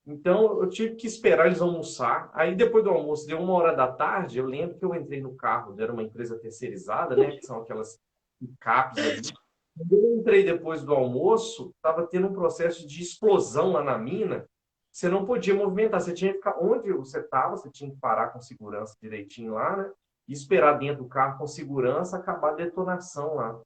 Então, eu tive que esperar eles almoçar. Aí, depois do almoço, deu 1 hora da tarde. Eu lembro que eu entrei no carro, era uma empresa terceirizada, né? Que são aquelas picapes ali. Quando eu entrei depois do almoço, estava tendo um processo de explosão lá na mina. Você não podia movimentar, você tinha que ficar onde você estava, você tinha que parar com segurança direitinho lá, né? E esperar dentro do carro com segurança acabar a detonação lá.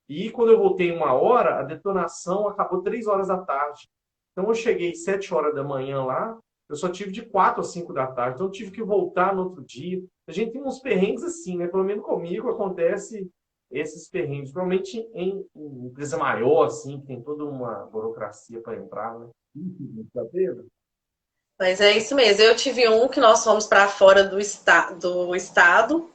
E quando eu voltei 1 hora, a detonação acabou 3 horas da tarde. Então eu cheguei 7 horas da manhã lá, eu só tive de 4 às 5 da tarde, então eu tive que voltar no outro dia. A gente tem uns perrengues assim, né? Pelo menos comigo acontece esses perrengues. Provavelmente em empresa maior, assim, que tem toda uma burocracia para entrar, né? Tá vendo? Mas é isso mesmo. Eu tive um que nós fomos para fora do estado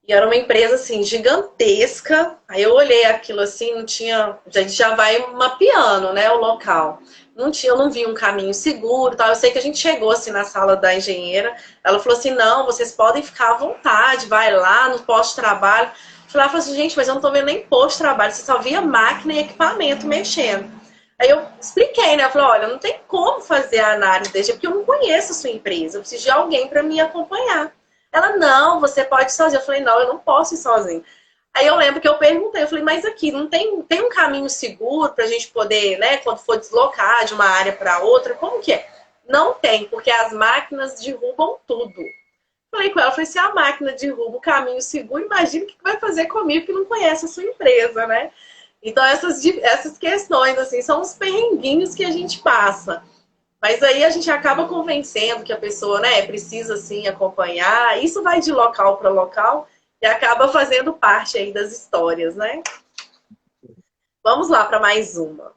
e era uma empresa assim gigantesca. Aí eu olhei aquilo assim, não tinha, a gente já vai mapeando, né, o local. Não tinha, eu não vi um caminho seguro, tal. Eu sei que a gente chegou assim na sala da engenheira. Ela falou assim: "Não, vocês podem ficar à vontade, vai lá no posto de trabalho". Eu falei assim: "Gente, mas eu não tô vendo nem posto de trabalho, você só via máquina e equipamento mexendo". Aí eu expliquei, né? Eu falei: "Olha, não tem como fazer a análise desse, porque eu não conheço a sua empresa, eu preciso de alguém para me acompanhar". Ela: "Não, você pode ir sozinha". Eu falei: "Não, eu não posso ir sozinha". Aí eu lembro que eu perguntei, eu falei: "Mas aqui não tem um caminho seguro para a gente poder, né, quando for deslocar de uma área para outra, como que é?". "Não tem, porque as máquinas derrubam tudo". Falei com ela, falei: "Se a máquina derruba o caminho seguro, imagina o que vai fazer comigo que não conhece a sua empresa, né?". Então essas questões, assim, são os perrenguinhos que a gente passa. Mas aí a gente acaba convencendo que a pessoa, né, precisa sim acompanhar. Isso vai de local para local e acaba fazendo parte aí das histórias, né? Vamos lá para mais uma.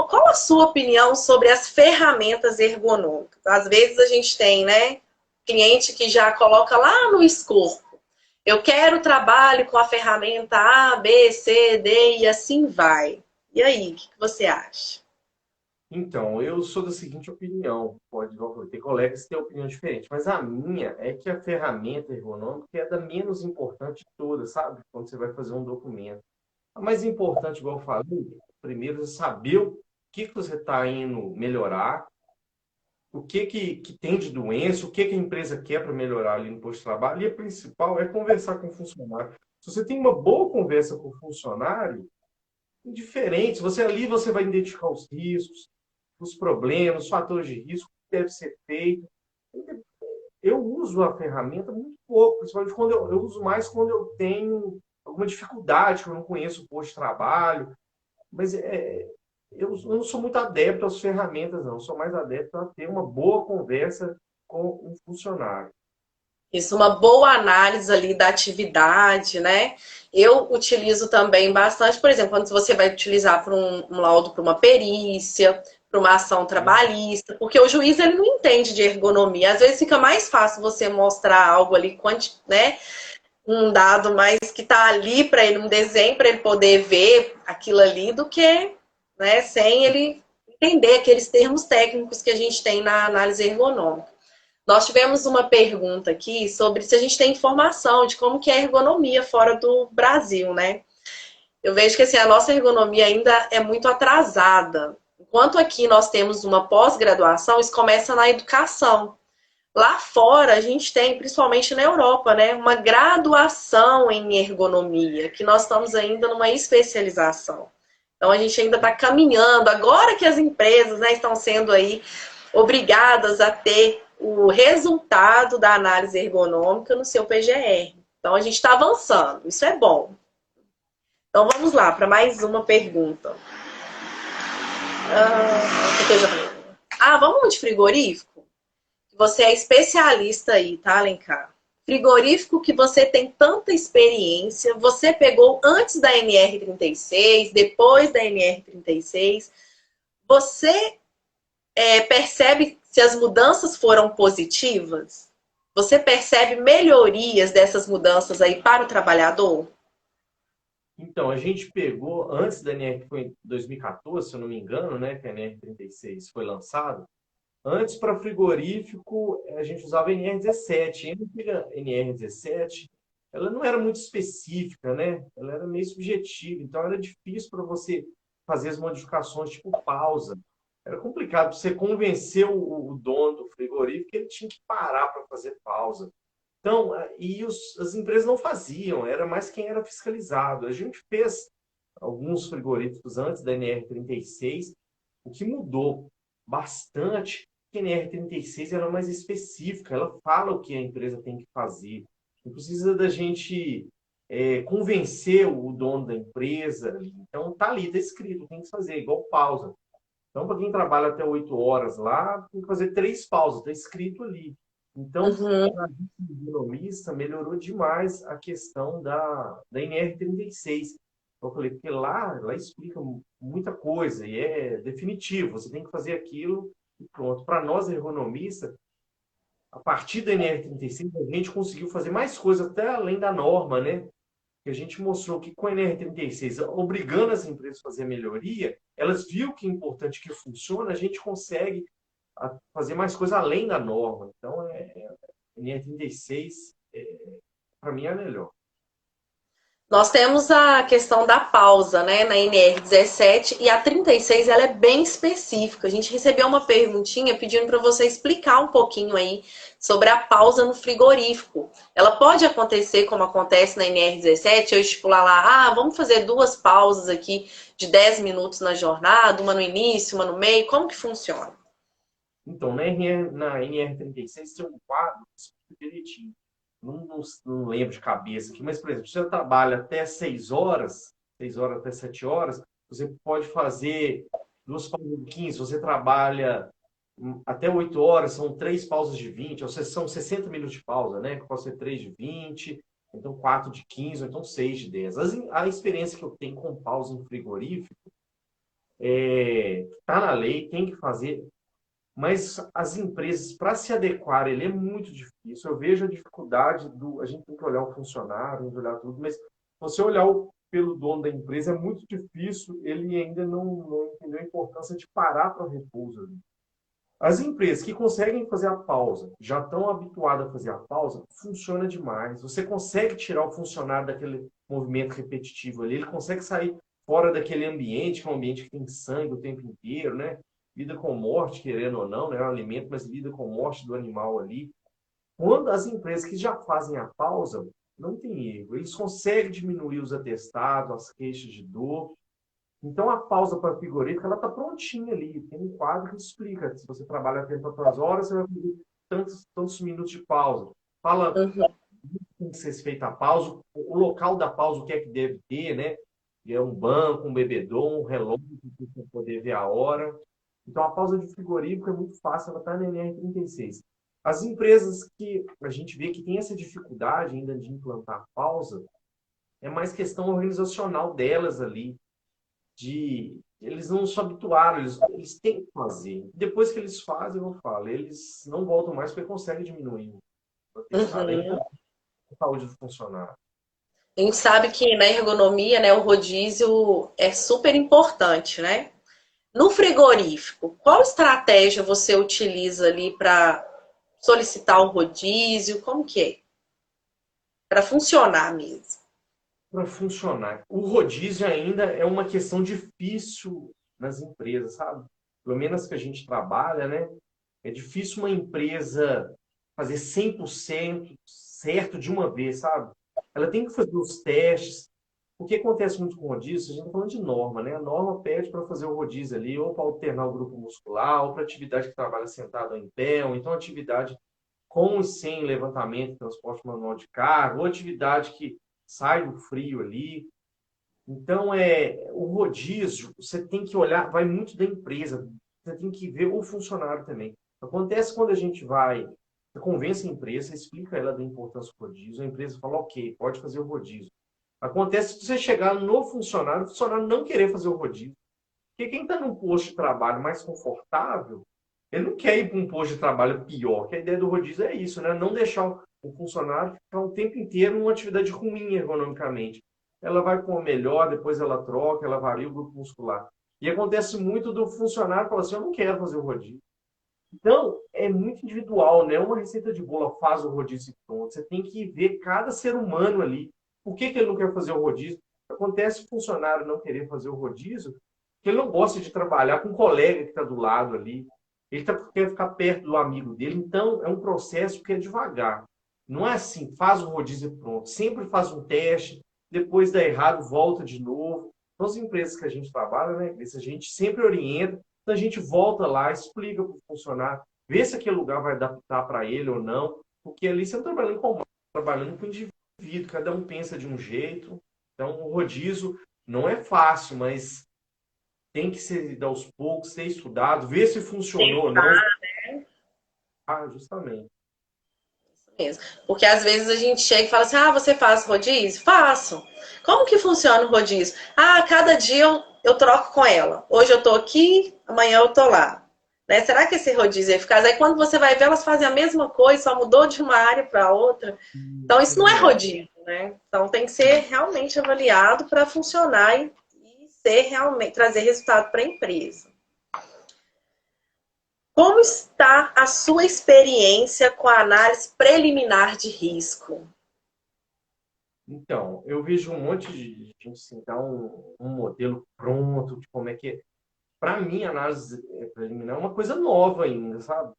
Qual a sua opinião sobre as ferramentas ergonômicas? Às vezes a gente tem, né, cliente que já coloca lá no escopo: "Eu quero trabalho com a ferramenta A, B, C, D", e assim vai. E aí, o que você acha? Então, eu sou da seguinte opinião, pode ter colegas que têm opinião diferente, mas a minha é que a ferramenta ergonômica é a da menos importante de todas, sabe? Quando você vai fazer um documento. A mais importante, igual eu falei, primeiro é saber o que você está indo melhorar, o que tem de doença, o que a empresa quer para melhorar ali no posto de trabalho, e a principal é conversar com o funcionário. Se você tem uma boa conversa com o funcionário, indiferente, você vai identificar os riscos, os problemas, os fatores de risco, o que deve ser feito. Eu uso a ferramenta muito pouco, principalmente quando eu uso mais quando eu tenho alguma dificuldade, que eu não conheço o posto de trabalho, mas eu não sou muito adepto às ferramentas, não. Eu sou mais adepto a ter uma boa conversa com um funcionário. Isso, uma boa análise ali da atividade, né? Eu utilizo também bastante, por exemplo, quando você vai utilizar para um laudo para uma perícia, para uma ação trabalhista, porque o juiz ele não entende de ergonomia. Às vezes fica mais fácil você mostrar algo ali, né? Um dado mais que está ali para ele, um desenho para ele poder ver aquilo ali, do que, né, sem ele entender aqueles termos técnicos que a gente tem na análise ergonômica. Nós tivemos uma pergunta aqui sobre se a gente tem informação de como que é a ergonomia fora do Brasil, né? Eu vejo que assim, a nossa ergonomia ainda é muito atrasada. Enquanto aqui nós temos uma pós-graduação, isso começa na educação. Lá fora a gente tem, principalmente na Europa, né, uma graduação em ergonomia, que nós estamos ainda numa especialização. Então a gente ainda está caminhando. Agora que as empresas, né, estão sendo aí obrigadas a ter o resultado da análise ergonômica no seu PGR. Então a gente está avançando, isso é bom. Então vamos lá para mais uma pergunta. Vamos de frigorífico? Você é especialista aí, tá, Alencar? Frigorífico que você tem tanta experiência, você pegou antes da NR36, depois da NR36, você percebe se as mudanças foram positivas? Você percebe melhorias dessas mudanças aí para o trabalhador? Então, a gente pegou, antes da NR, que foi em 2014, se eu não me engano, né, que a NR36 foi lançada. Antes, para frigorífico, a gente usava NR17. E a antiga NR17, ela não era muito específica, né? Ela era meio subjetiva. Então, era difícil para você fazer as modificações, tipo pausa. Era complicado para você convencer o dono do frigorífico que ele tinha que parar para fazer pausa. Então, as empresas não faziam, era mais quem era fiscalizado. A gente fez alguns frigoríficos antes da NR36, o que mudou bastante, que a NR36 era mais específica, ela fala o que a empresa tem que fazer. Não precisa da gente convencer o dono da empresa. Então, tá ali, tá escrito, tem que fazer, igual pausa. Então, para quem trabalha até 8 horas lá, tem que fazer 3 pausas, está escrito ali. Então, Uhum. para a gente economista, melhorou demais a questão da NR36. Eu falei, porque lá explica muita coisa e é definitivo, você tem que fazer aquilo e pronto. Para nós, ergonomistas, a partir da NR36, a gente conseguiu fazer mais coisas até além da norma, né? Que a gente mostrou que com a NR36, obrigando as empresas a fazer a melhoria, elas viram que é importante, que funciona, a gente consegue fazer mais coisa além da norma. Então, NR36, para mim, é a melhor. Nós temos a questão da pausa, né, na NR17 e a 36 ela é bem específica. A gente recebeu uma perguntinha pedindo para você explicar um pouquinho aí sobre a pausa no frigorífico. Ela pode acontecer como acontece na NR17, eu estipular lá, vamos fazer duas pausas aqui de 10 minutos na jornada, uma no início, uma no meio, como que funciona? Então, na NR36 tem um quadro que explica direitinho. Não lembro de cabeça aqui, mas, por exemplo, se você trabalha até 6 horas, 6 horas até 7 horas, você pode fazer duas pausas de 15. Você trabalha até 8 horas, são 3 pausas de 20, ou seja, são 60 minutos de pausa, né? Que pode ser 3 de 20, então 4 de 15, ou então 6 de 10. A experiência que eu tenho com pausa em frigorífico tá na lei, tem que fazer, mas as empresas, para se adequar, ele é muito difícil. Eu vejo a dificuldade do. A gente tem que olhar o funcionário, tem que olhar tudo, mas você olhar pelo dono da empresa é muito difícil, ele ainda não entendeu a importância de parar para repouso ali. As empresas que conseguem fazer a pausa, já estão habituadas a fazer a pausa, funciona demais. Você consegue tirar o funcionário daquele movimento repetitivo ali, ele consegue sair fora daquele ambiente, que é um ambiente que tem sangue o tempo inteiro, né? Vida com morte, querendo ou não, né? É um alimento, mas vida com morte do animal ali. Quando as empresas que já fazem a pausa, não tem erro. Eles conseguem diminuir os atestados, as queixas de dor. Então, a pausa para frigorífico, ela está prontinha ali. Tem um quadro que explica. Se você trabalha até tantas horas, você vai fazer tantos minutos de pausa. Fala Uhum. como tem que ser feita a pausa, o local da pausa, o que é que deve ter, né? E é um banco, um bebedouro, um relógio para você poder ver a hora. Então, a pausa de frigorífico é muito fácil, ela está na NR36. As empresas que a gente vê que tem essa dificuldade ainda de implantar a pausa, é mais questão organizacional delas ali, eles não se habituaram, eles têm que fazer. Depois que eles fazem, eu falo, eles não voltam mais porque conseguem diminuir o atestado. É Uhum. importante a saúde do funcionário. A gente sabe que na ergonomia, né, o rodízio é super importante, né? No frigorífico, qual estratégia você utiliza ali para solicitar o rodízio? Como que é? Para funcionar mesmo. Para funcionar. O rodízio ainda é uma questão difícil nas empresas, sabe? Pelo menos que a gente trabalha, né? É difícil uma empresa fazer 100% certo de uma vez, sabe? Ela tem que fazer os testes. O que acontece muito com o rodízio, a gente está falando de norma, né? A norma pede para fazer o rodízio ali, ou para alternar o grupo muscular, ou para atividade que trabalha sentado ou em pé, ou então atividade com e sem levantamento, transporte manual de carga, ou atividade que sai do frio ali. Então, o rodízio, você tem que olhar, vai muito da empresa, você tem que ver o funcionário também. Acontece quando a gente vai, você convence a empresa, explica a ela da importância do rodízio, a empresa fala, ok, pode fazer o rodízio. Acontece se você chegar no funcionário, o funcionário não querer fazer o rodízio. Porque quem está num posto de trabalho mais confortável, ele não quer ir para um posto de trabalho pior, que a ideia do rodízio é isso, né? Não deixar o funcionário ficar o tempo inteiro numa atividade ruim ergonomicamente. Ela vai com a melhor, depois ela troca, ela varia o grupo muscular. E acontece muito do funcionário falar assim, eu não quero fazer o rodízio. Então, é muito individual, né? Uma receita de bolo faz o rodízio e pronto. Você tem que ver cada ser humano ali. Por que ele não quer fazer o rodízio? Acontece o funcionário não querer fazer o rodízio, porque ele não gosta de trabalhar com um colega que está do lado ali. Ele quer ficar perto do amigo dele. Então, é um processo que é devagar. Não é assim, faz o rodízio e pronto. Sempre faz um teste, depois dá errado, volta de novo. Então, as empresas que a gente trabalha, né, a gente sempre orienta, então a gente volta lá, explica para o funcionário, vê se aquele lugar vai adaptar para ele ou não, porque ali você não está trabalhando com máquina, trabalhando com indivíduo, cada um pensa de um jeito. Então, o rodízio não é fácil, mas tem que ser aos poucos, ser estudado, ver se funcionou ou não. Tentar, Ah, justamente. mesmo. Porque às vezes a gente chega e fala assim: ah, você faz rodízio? Faço. Como que funciona o rodízio? Ah, cada dia eu troco com ela. Hoje eu tô aqui, amanhã eu tô lá. Né? Será que esse rodízio é eficaz? Aí quando você vai ver, elas fazem a mesma coisa, só mudou de uma área para outra. Então isso não é Não. rodízio, né? Então tem que ser realmente avaliado para funcionar e ser realmente trazer resultado para a empresa. Como está a sua experiência com a análise preliminar de risco? Então, eu vejo um monte de gente assim, dar um modelo pronto de como é que é. Para mim, a análise preliminar é uma coisa nova ainda, sabe?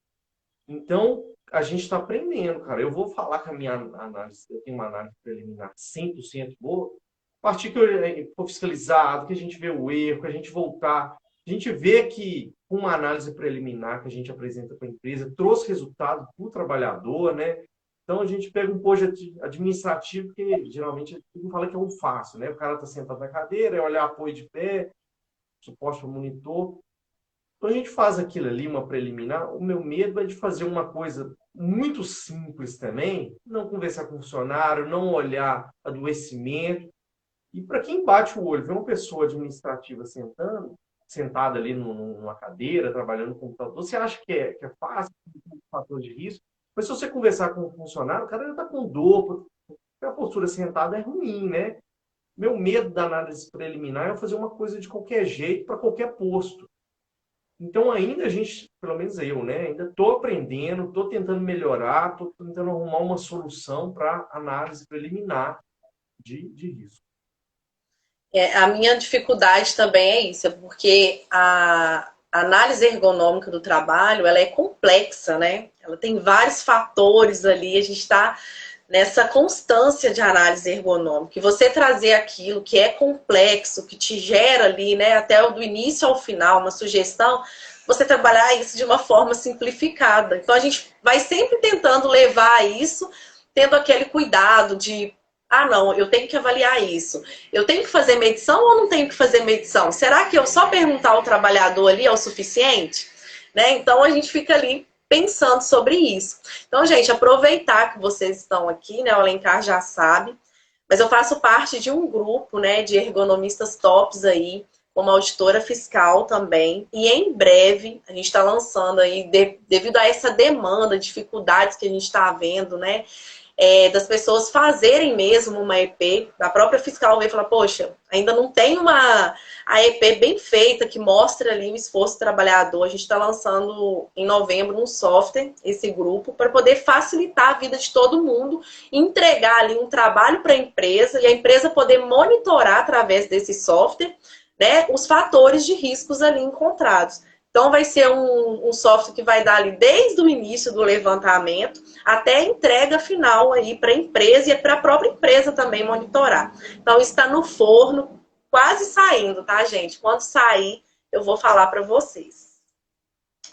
Então, a gente está aprendendo, cara. Eu vou falar que a minha análise, eu tenho uma análise preliminar 100% boa, a partir que eu for fiscalizado, que a gente vê o erro, que a gente voltar, a gente vê que uma análise preliminar que a gente apresenta para a empresa trouxe resultado para o trabalhador, né? Então, a gente pega um posto administrativo, que geralmente não fala que é um fácil, né? O cara está sentado na cadeira, é olhar apoio de pé, suporte para monitor. Então a gente faz aquilo ali, uma preliminar. O meu medo é de fazer uma coisa muito simples também, não conversar com o funcionário, não olhar adoecimento. E para quem bate o olho, vê uma pessoa administrativa sentada ali numa cadeira, trabalhando no computador, você acha que é fácil, um fator de risco, mas se você conversar com o funcionário, o cara já está com dor, porque a postura sentada é ruim, né? Meu medo da análise preliminar é fazer uma coisa de qualquer jeito para qualquer posto. Então, ainda a gente, pelo menos eu, né? Ainda estou aprendendo, estou tentando melhorar, estou tentando arrumar uma solução para análise preliminar de risco. A minha dificuldade também é isso, porque a análise ergonômica do trabalho ela é complexa, né? Ela tem vários fatores ali, a gente está nessa constância de análise ergonômica. E você trazer aquilo que é complexo, que te gera ali, né, até do início ao final, uma sugestão, você trabalhar isso de uma forma simplificada. Então a gente vai sempre tentando levar isso, tendo aquele cuidado de ah, não, eu tenho que avaliar isso. Eu tenho que fazer medição ou não tenho que fazer medição? Será que eu só perguntar ao trabalhador ali é o suficiente? Né? Então a gente fica ali pensando sobre isso. Então, gente, aproveitar que vocês estão aqui, né? O Alencar já sabe, mas eu faço parte de um grupo, né, de ergonomistas tops aí, como auditora fiscal também. E em breve a gente está lançando aí, devido a essa demanda, dificuldades que a gente está vendo, né? Das pessoas fazerem mesmo uma EP, da própria fiscal ver e falar, poxa, ainda não tem a EP bem feita que mostra ali o esforço do trabalhador. A gente está lançando em novembro um software, esse grupo, para poder facilitar a vida de todo mundo, entregar ali um trabalho para a empresa e a empresa poder monitorar através desse software, né, os fatores de riscos ali encontrados. Então, vai ser um software que vai dar ali desde o início do levantamento até a entrega final aí para a empresa e para a própria empresa também monitorar. Então, está no forno, quase saindo, tá, gente? Quando sair, eu vou falar para vocês.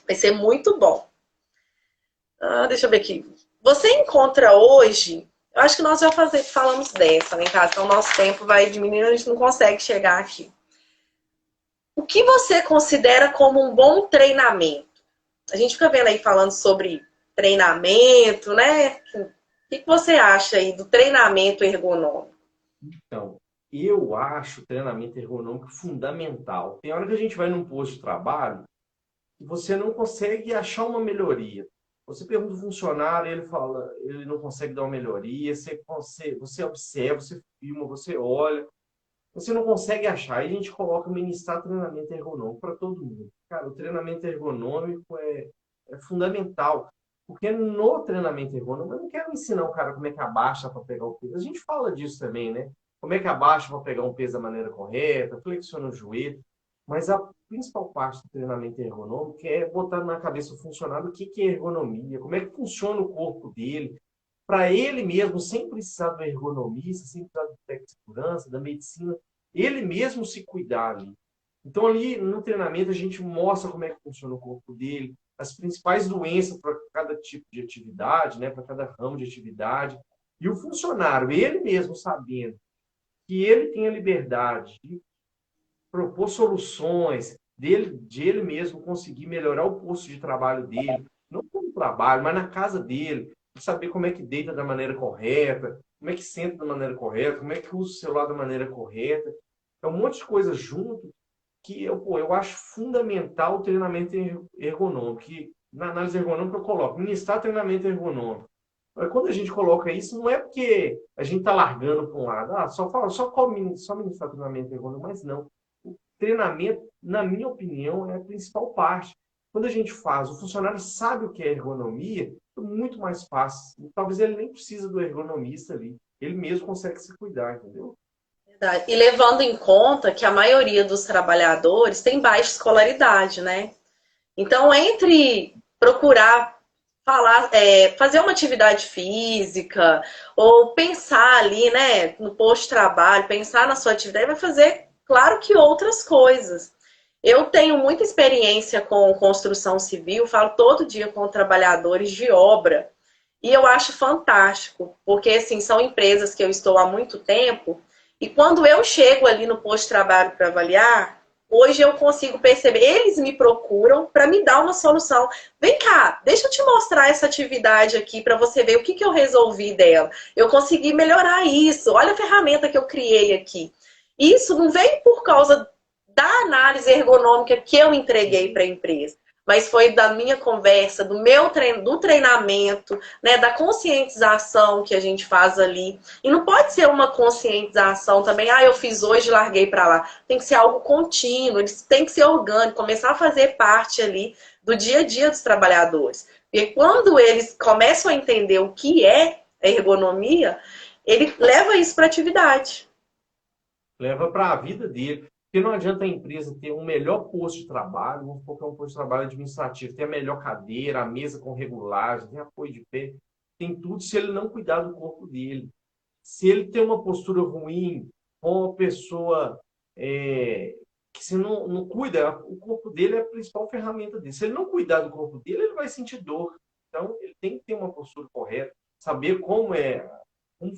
Vai ser muito bom. Deixa eu ver aqui. Você encontra hoje, eu acho que nós já falamos dessa, né, cara? Então, nosso tempo vai diminuindo, a gente não consegue chegar aqui. O que você considera como um bom treinamento? A gente fica vendo aí falando sobre treinamento, né? O que você acha aí do treinamento ergonômico? Então, eu acho o treinamento ergonômico fundamental. Tem hora que a gente vai num posto de trabalho e você não consegue achar uma melhoria. Você pergunta ao funcionário, ele fala, ele não consegue dar uma melhoria, você observa, você filma, você olha, você não consegue achar. Aí a gente coloca ministrar treinamento ergonômico para todo mundo. Cara, o treinamento ergonômico é fundamental. Porque no treinamento ergonômico, eu não quero ensinar o cara como é que abaixa para pegar o peso. A gente fala disso também, né? Como é que abaixa para pegar um peso da maneira correta, flexiona o joelho. Mas a principal parte do treinamento ergonômico é botar na cabeça do funcionário o que é ergonomia, como é que funciona o corpo dele, para ele mesmo, sem precisar do ergonomista, sem precisar do técnico de segurança, da medicina, ele mesmo se cuidar ali. Então, ali no treinamento, a gente mostra como é que funciona o corpo dele, as principais doenças para cada tipo de atividade, né, para cada ramo de atividade. E o funcionário, ele mesmo sabendo que ele tem a liberdade de propor soluções, de ele mesmo conseguir melhorar o posto de trabalho dele, não no trabalho, mas na casa dele, de saber como é que deita da maneira correta, como é que senta da maneira correta, como é que usa o celular da maneira correta. É um monte de coisa junto que eu acho fundamental o treinamento ergonômico. Que na análise ergonômica eu coloco, ministrar treinamento ergonômico. Mas quando a gente coloca isso, não é porque a gente está largando para um lado, só ministrar treinamento ergonômico, mas não. O treinamento, na minha opinião, é a principal parte. Quando a gente faz, o funcionário sabe o que é ergonomia, é muito mais fácil. Talvez ele nem precisa do ergonomista ali. Ele mesmo consegue se cuidar, entendeu? Verdade. E levando em conta que a maioria dos trabalhadores tem baixa escolaridade, né? Então, entre procurar falar, fazer uma atividade física ou pensar ali, né, no posto de trabalho, pensar na sua atividade, vai fazer, claro que outras coisas. Eu tenho muita experiência com construção civil, falo todo dia com trabalhadores de obra e eu acho fantástico, porque assim, são empresas que eu estou há muito tempo e quando eu chego ali no posto de trabalho para avaliar, hoje eu consigo perceber, eles me procuram para me dar uma solução. Vem cá, deixa eu te mostrar essa atividade aqui para você ver o que eu resolvi dela. Eu consegui melhorar isso. Olha a ferramenta que eu criei aqui. Isso não vem por causa da análise ergonômica que eu entreguei para a empresa, mas foi da minha conversa, do meu treino, do treinamento, né, da conscientização que a gente faz ali. E não pode ser uma conscientização também, eu fiz hoje e larguei para lá. Tem que ser algo contínuo, eles têm que ser orgânico, começar a fazer parte ali do dia a dia dos trabalhadores. E quando eles começam a entender o que é ergonomia, ele leva isso para a atividade. Leva para a vida dele. Porque não adianta a empresa ter um melhor posto de trabalho, vamos supor que é um posto de trabalho administrativo, tem a melhor cadeira, a mesa com regulagem, tem apoio de pé, tem tudo se ele não cuidar do corpo dele. Se ele tem uma postura ruim, ou uma pessoa que se não cuida, o corpo dele é a principal ferramenta dele. Se ele não cuidar do corpo dele, ele vai sentir dor. Então, ele tem que ter uma postura correta, saber como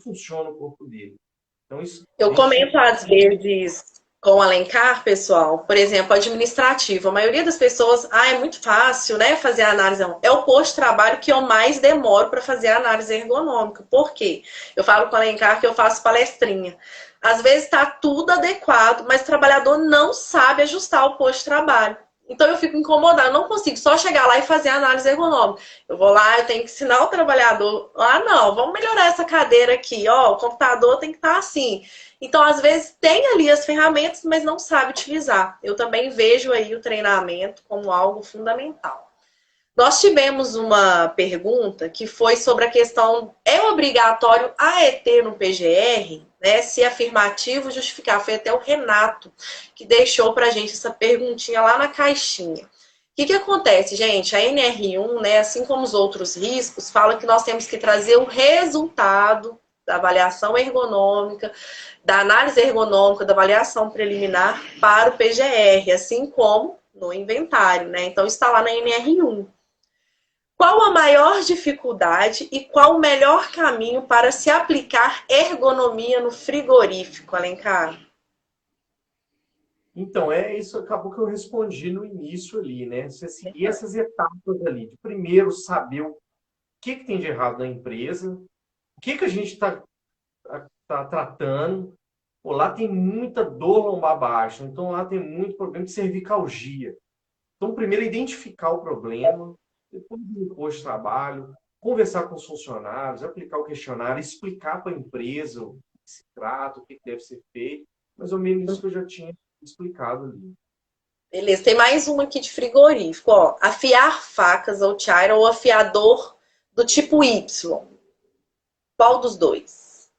funciona o corpo dele. Então, isso a Eu gente comento às vezes com o Alencar, pessoal, por exemplo, administrativo. A maioria das pessoas, é muito fácil, né, fazer a análise. Não. É o posto de trabalho que eu mais demoro para fazer a análise ergonômica. Por quê? Eu falo com o Alencar que eu faço palestrinha. Às vezes está tudo adequado, mas o trabalhador não sabe ajustar o posto de trabalho. Então eu fico incomodada, eu não consigo só chegar lá e fazer a análise ergonômica. Eu vou lá, eu tenho que ensinar o trabalhador, não, vamos melhorar essa cadeira aqui, o computador tem que estar assim. Então, às vezes, tem ali as ferramentas, mas não sabe utilizar. Eu também vejo aí o treinamento como algo fundamental. Nós tivemos uma pergunta que foi sobre a questão, é obrigatório AET no PGR? Né? Se afirmativo, justificar. Foi até o Renato que deixou para a gente essa perguntinha lá na caixinha. O que acontece, gente? A NR1, né, assim como os outros riscos, fala que nós temos que trazer o resultado da avaliação ergonômica, da análise ergonômica, da avaliação preliminar para o PGR, assim como no inventário, né? Então está lá na NR1. Qual a maior dificuldade e qual o melhor caminho para se aplicar ergonomia no frigorífico, Alencar? Então, isso acabou que eu respondi no início ali, né? Você seguir essas etapas ali. De primeiro, saber o que tem de errado na empresa, o que a gente está tratando. Pô, lá tem muita dor lombar baixa, então lá tem muito problema de cervicalgia. Então, primeiro, identificar o problema, depois ir no posto de trabalho, conversar com os funcionários, aplicar o questionário, explicar para a empresa o que se trata, o que deve ser feito. Mais ou menos isso que eu já tinha explicado ali. Beleza, tem mais uma aqui de frigorífico, ó. Afiar facas ou tira ou afiador do tipo Y. Qual dos dois?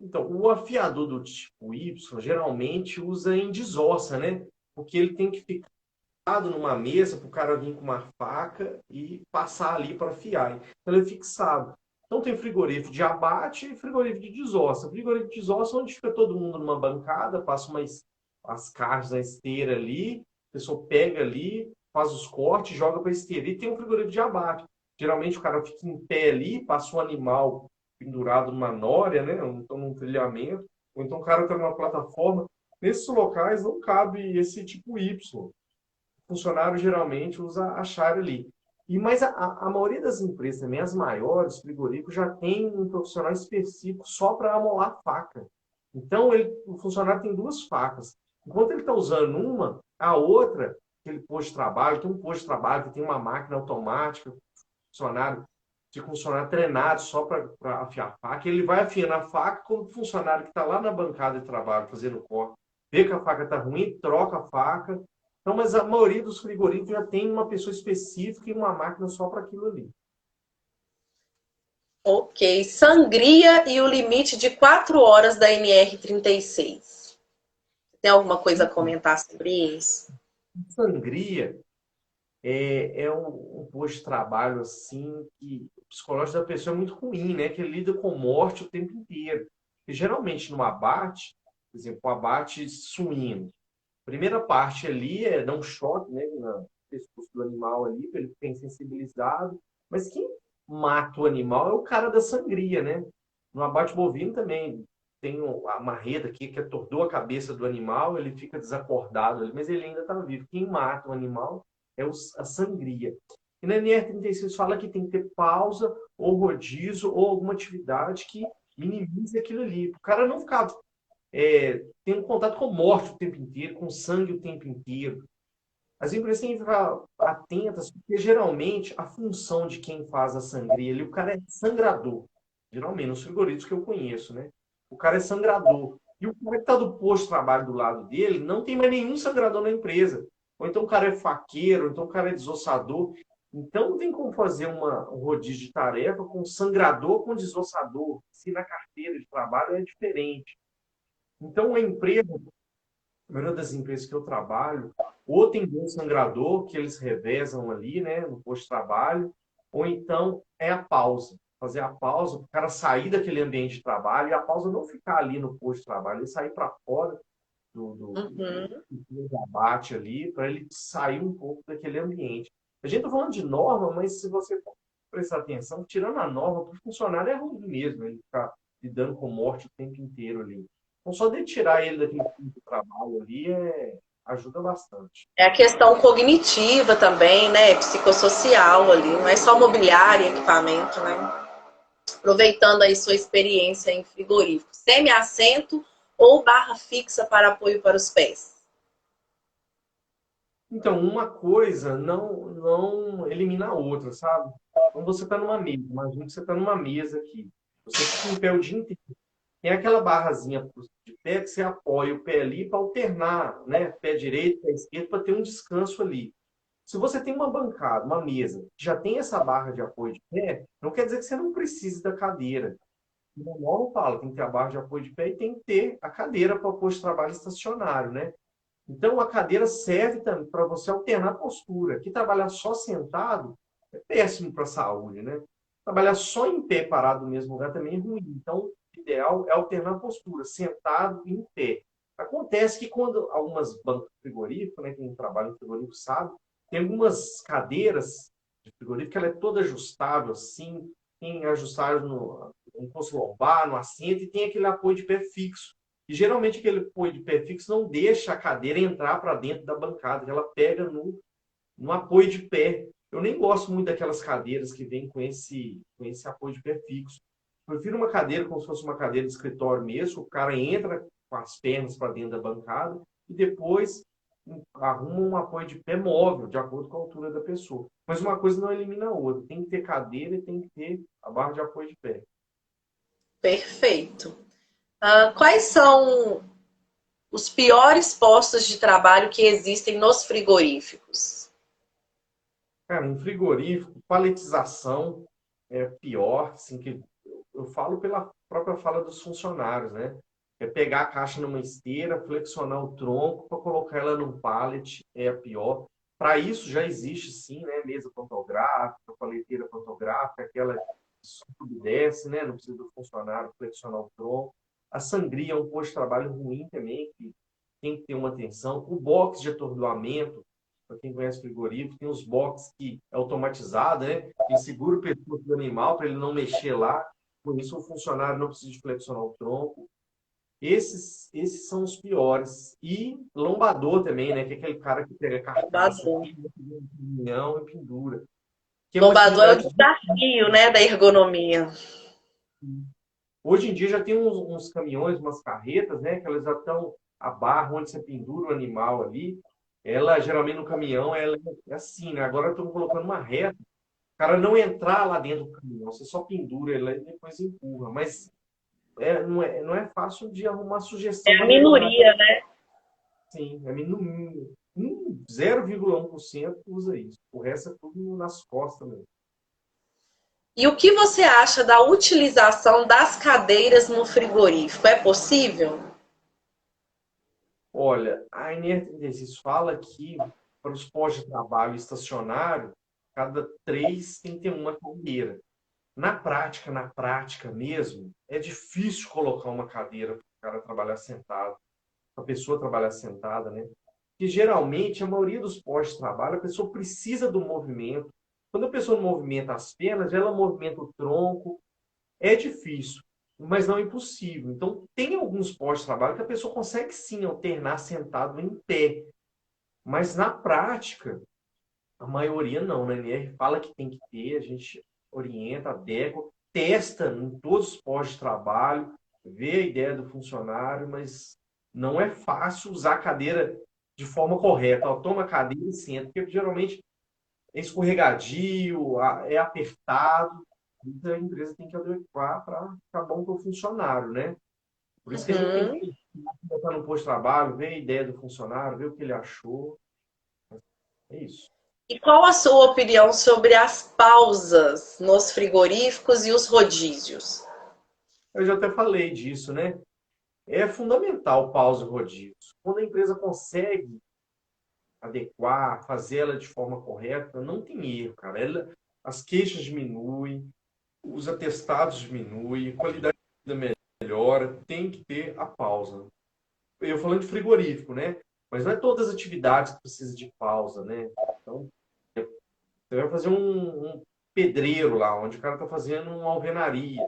Então, o afiador do tipo Y geralmente usa em desossa, né? Porque ele tem que ficar numa mesa para o cara vir com uma faca e passar ali para afiar. Então, ele é fixado. Então, tem frigorífico de abate e frigorífico de desossa. Frigorífico de desossa, onde fica todo mundo numa bancada, passa as carnes na esteira ali, a pessoa pega ali, faz os cortes, joga para a esteira. E tem um frigorífico de abate. Geralmente, o cara fica em pé ali, passa um animal pendurado numa nória, né? Então, num trilhamento. Ou então o cara está numa plataforma, Nesses locais não cabe esse tipo Y. O funcionário geralmente usa a chave ali. Mas a maioria das empresas, também as maiores, frigoríficos, já tem um profissional específico só para amolar faca. Então, o funcionário tem duas facas. Enquanto ele está usando uma, a outra, aquele posto de trabalho, tem um posto de trabalho que tem uma máquina automática, funcionário, fica um funcionário treinado só para afiar a faca. Ele vai afiando a faca quando o funcionário que está lá na bancada de trabalho fazendo corte, vê que a faca está ruim, troca a faca. Então, mas a maioria dos frigoríficos já tem uma pessoa específica e uma máquina só para aquilo ali. Ok. Sangria e o limite de 4 horas da NR36. Tem alguma coisa a comentar sobre isso? Sangria é um posto de trabalho assim que o psicológico da pessoa é muito ruim, né? Que ele lida com morte o tempo inteiro. E geralmente no abate, por exemplo, o abate suíno, a primeira parte ali é dar um choque, né, no pescoço do animal ali, para ele ficar insensibilizado. Mas quem mata o animal é o cara da sangria, né? No abate bovino também tem a marreta aqui que atordoou a cabeça do animal, ele fica desacordado ali, mas ele ainda está vivo. Quem mata o animal é a sangria. E na NR36 fala que tem que ter pausa ou rodízio ou alguma atividade que minimize aquilo ali. O cara não ficar tendo contato com morte o tempo inteiro, com sangue o tempo inteiro. As empresas têm que ficar atentas, porque geralmente a função de quem faz a sangria ali, o cara é sangrador. Geralmente, nos frigoríficos que eu conheço, né? O cara é sangrador. E o cara que está do posto de trabalho do lado dele não tem mais nenhum sangrador na empresa. Ou então o cara é faqueiro, ou então o cara é desossador. Então não tem como fazer um rodízio de tarefa com sangrador com desossador. Se na carteira de trabalho é diferente. Então a empresa, a maioria das empresas que eu trabalho, ou tem um sangrador que eles revezam ali, né, no posto de trabalho, ou então é a pausa. Fazer a pausa, para o cara sair daquele ambiente de trabalho, e a pausa não ficar ali no posto de trabalho, ele sair para fora Uhum. do abate ali, para ele sair um pouco daquele ambiente. A gente está falando de norma, mas se você prestar atenção, tirando a norma, para o funcionário é ruim mesmo, ele ficar lidando com morte o tempo inteiro ali. Então, só de tirar ele daquele tipo de trabalho ali ajuda bastante. É a questão cognitiva também, né? Psicossocial ali, não é só mobiliário e equipamento, né? Aproveitando aí sua experiência em frigorífico. Semi-assento ou barra fixa para apoio para os pés? Então, uma coisa não elimina a outra, sabe? Então, você está numa mesa, imagina que você está numa mesa aqui. Você fica em pé o dia inteiro. Tem aquela barrazinha de pé que você apoia o pé ali para alternar, né? Pé direito, pé esquerdo, para ter um descanso ali. Se você tem uma bancada, uma mesa, que já tem essa barra de apoio de pé, não quer dizer que você não precise da cadeira. O manual não fala, tem que ter a barra de apoio de pé e tem que ter a cadeira para o posto de trabalho estacionário, né? Então, a cadeira serve também para você alternar a postura. Que trabalhar só sentado é péssimo para a saúde, né? Trabalhar só em pé, parado no mesmo lugar, também é ruim. Então, o ideal é alternar a postura, sentado e em pé. Acontece que quando algumas bancas frigoríficas, né, quem trabalha em frigorífico sabe, tem algumas cadeiras de frigorífico que ela é toda ajustável, assim, tem ajustável no encosto lombar, no assento, e tem aquele apoio de pé fixo. E geralmente aquele apoio de pé fixo não deixa a cadeira entrar para dentro da bancada, ela pega no apoio de pé. Eu nem gosto muito daquelas cadeiras que vêm com esse apoio de pé fixo. Eu prefiro uma cadeira como se fosse uma cadeira de escritório mesmo, o cara entra com as pernas para dentro da bancada e depois arruma um apoio de pé móvel, de acordo com a altura da pessoa. Mas uma coisa não elimina a outra. Tem que ter cadeira e tem que ter a barra de apoio de pé. Perfeito. Quais são os piores postos de trabalho que existem nos frigoríficos? Cara, em frigorífico, paletização é pior, assim, que eu falo pela própria fala dos funcionários, né? É pegar a caixa numa esteira, flexionar o tronco para colocar ela num pallet, é a pior. Para isso já existe sim, né? Mesa pantográfica, paleteira pantográfica, aquela que sobe e desce, né? Não precisa do funcionário flexionar o tronco. A sangria é um posto de trabalho ruim também, que tem que ter uma atenção. O box de atordoamento, para quem conhece frigorífico, tem os boxes que é automatizado, né? Que segura o pescoço do animal para ele não mexer lá. Por isso, o funcionário não precisa de flexionar o tronco. Esses são os piores. E lombador também, né? Que é aquele cara que pega carcaça Lombador. aqui, um caminhão e pendura. Que é uma Lombador é o atividade. desafio, né, da ergonomia. Hoje em dia já tem uns caminhões, umas carretas, né? Que elas já estão a barra onde você pendura o animal ali. Ela, geralmente no caminhão, ela é assim, né? Agora estão colocando uma reta. O cara não entrar lá dentro do caminhão, você só pendura ele e depois empurra. Mas não é fácil de arrumar É sugestão a para melhorar. minoria, né? Sim, no mínimo 0,1% usa isso. O resto é tudo nas costas mesmo. E o que você acha da utilização das cadeiras no frigorífico? É possível? Olha, a NR36 fala que para os postos de trabalho estacionário, cada três tem que ter uma cadeira. Na prática mesmo, é difícil colocar uma cadeira para o cara trabalhar sentado, para a pessoa trabalhar sentada, né? Que geralmente, a maioria dos postos de trabalho, a pessoa precisa do movimento. Quando a pessoa não movimenta as pernas, ela movimenta o tronco. É difícil, mas não é impossível. Então, tem alguns postos de trabalho que a pessoa consegue sim alternar sentado em pé. Mas na prática, a maioria não, né? A NR fala que tem que ter, a gente orienta, adequa, testa em todos os postos de trabalho, vê a ideia do funcionário, mas não é fácil usar a cadeira de forma correta. Ó, toma a cadeira e senta, porque geralmente é escorregadio, é apertado. Então a empresa tem que adequar para ficar bom para o funcionário, né? Por isso que a gente tem Uhum. que botar no posto de trabalho, ver a ideia do funcionário, ver o que ele achou. É isso. E qual a sua opinião sobre as pausas nos frigoríficos e os rodízios? Eu já até falei disso, né? É fundamental pausa e rodízio. Quando a empresa consegue adequar, fazer ela de forma correta, não tem erro, cara. As queixas diminuem, os atestados diminuem, a qualidade da vida melhora, tem que ter a pausa. Eu falando de frigorífico, né? Mas não é todas as atividades que precisam de pausa, né? Então, você vai fazer um pedreiro lá, onde o cara está fazendo uma alvenaria.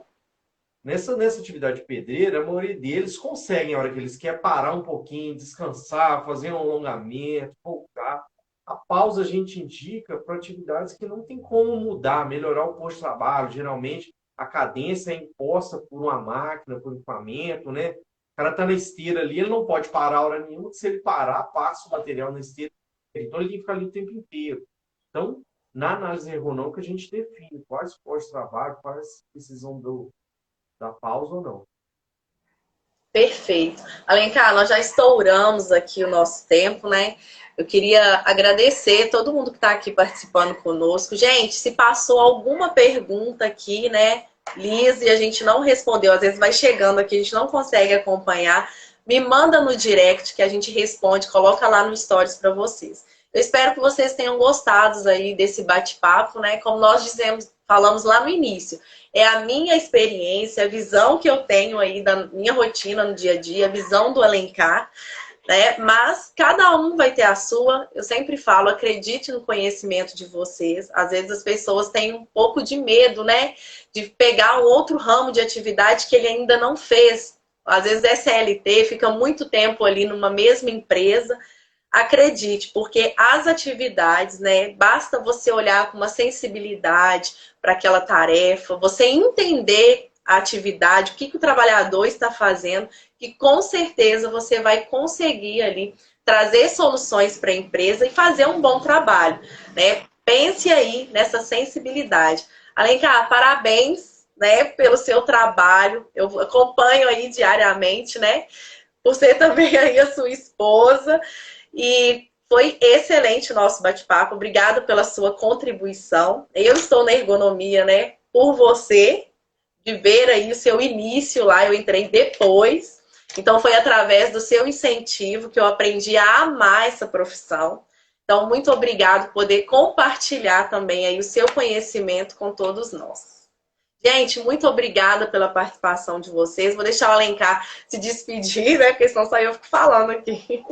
Nessa atividade pedreira, a maioria deles conseguem, a hora que eles querem parar um pouquinho, descansar, fazer um alongamento, voltar. A pausa a gente indica para atividades que não tem como mudar, melhorar o posto de trabalho. Geralmente, a cadência é imposta por uma máquina, por um equipamento, né? O cara está na esteira ali, ele não pode parar a hora nenhuma, se ele parar, passa o material na esteira. Então, ele tem que ficar ali o tempo inteiro. Então, na análise ergonômica, a gente define quais postos de trabalho, quais precisam da pausa ou não. Perfeito. Alencar, nós já estouramos aqui o nosso tempo, né? Eu queria agradecer todo mundo que está aqui participando conosco. Gente, se passou alguma pergunta aqui, né, Liz, e a gente não respondeu, às vezes vai chegando aqui, a gente não consegue acompanhar, me manda no direct que a gente responde, coloca lá no Stories para vocês. Eu espero que vocês tenham gostado aí desse bate-papo, né? Como nós dizemos, falamos lá no início, é a minha experiência, a visão que eu tenho aí da minha rotina no dia a dia, a visão do Alencar, né? Mas cada um vai ter a sua. Eu sempre falo, acredite no conhecimento de vocês. Às vezes as pessoas têm um pouco de medo, né? De pegar um outro ramo de atividade que ele ainda não fez. Às vezes é CLT, fica muito tempo ali numa mesma empresa. Acredite, porque as atividades, né? Basta você olhar com uma sensibilidade para aquela tarefa, você entender a atividade, o que o trabalhador está fazendo, que com certeza você vai conseguir ali trazer soluções para a empresa e fazer um bom trabalho, né? Pense aí nessa sensibilidade. Alencar, parabéns, né, pelo seu trabalho. Eu acompanho aí diariamente, né? Por ser também aí a sua esposa. E foi excelente o nosso bate-papo. Obrigada pela sua contribuição. Eu estou na ergonomia, né? Por você, de ver aí o seu início lá, eu entrei depois. Então foi através do seu incentivo que eu aprendi a amar essa profissão. Então, muito obrigado por poder compartilhar também aí o seu conhecimento com todos nós. Gente, muito obrigada pela participação de vocês. Vou deixar o Alencar se despedir, né? Porque senão só eu fico falando aqui.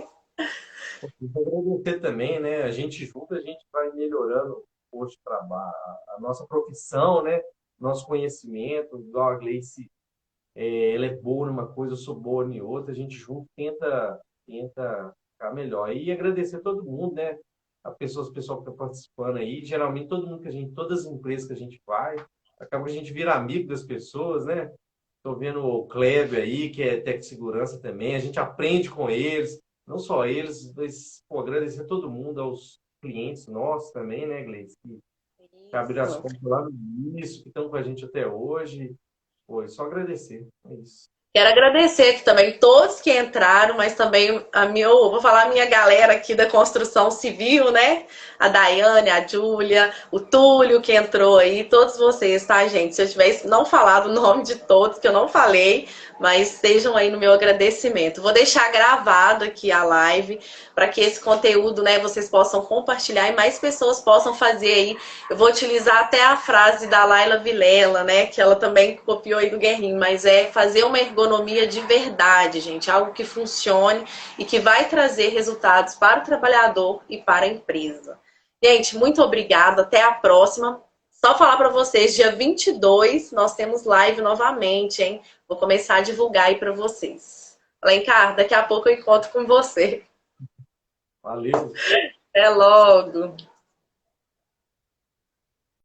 Agradecer também, né? A gente junto, a gente vai melhorando o posto de trabalho, a nossa profissão, né? Nosso conhecimento, igual a Gleice ela é boa numa coisa, eu sou boa em outra, a gente junto tenta ficar melhor. E agradecer a todo mundo, né? As pessoal que está participando aí, geralmente todo mundo todas as empresas que a gente vai, acaba que a gente vira amigo das pessoas, né? Tô vendo o Kleber aí, que é Tec Segurança também, a gente aprende com eles, não só eles, mas pô, agradecer a todo mundo, aos clientes nossos também, né, Gleice? Que abriram as Isso. contas lá no início, que estão com a gente até hoje. Pô, é só agradecer. É isso. Quero agradecer aqui também todos que entraram, mas também vou falar a minha galera aqui da construção civil, né? A Daiane, a Júlia, o Túlio que entrou aí, todos vocês, tá, gente? Se eu tivesse não falado o nome de todos, que eu não falei, mas estejam aí no meu agradecimento. Vou deixar gravado aqui a live para que esse conteúdo, né, vocês possam compartilhar e mais pessoas possam fazer aí. Eu vou utilizar até a frase da Laila Vilela, né, que ela também copiou aí do Guerrinho, mas é fazer uma ergonomia de verdade, gente, algo que funcione e que vai trazer resultados para o trabalhador e para a empresa. Gente, muito obrigada, até a próxima. Só falar para vocês, dia 22 nós temos live novamente, hein? Vou começar a divulgar aí para vocês. Alencar, daqui a pouco eu encontro com você. Valeu. Até logo!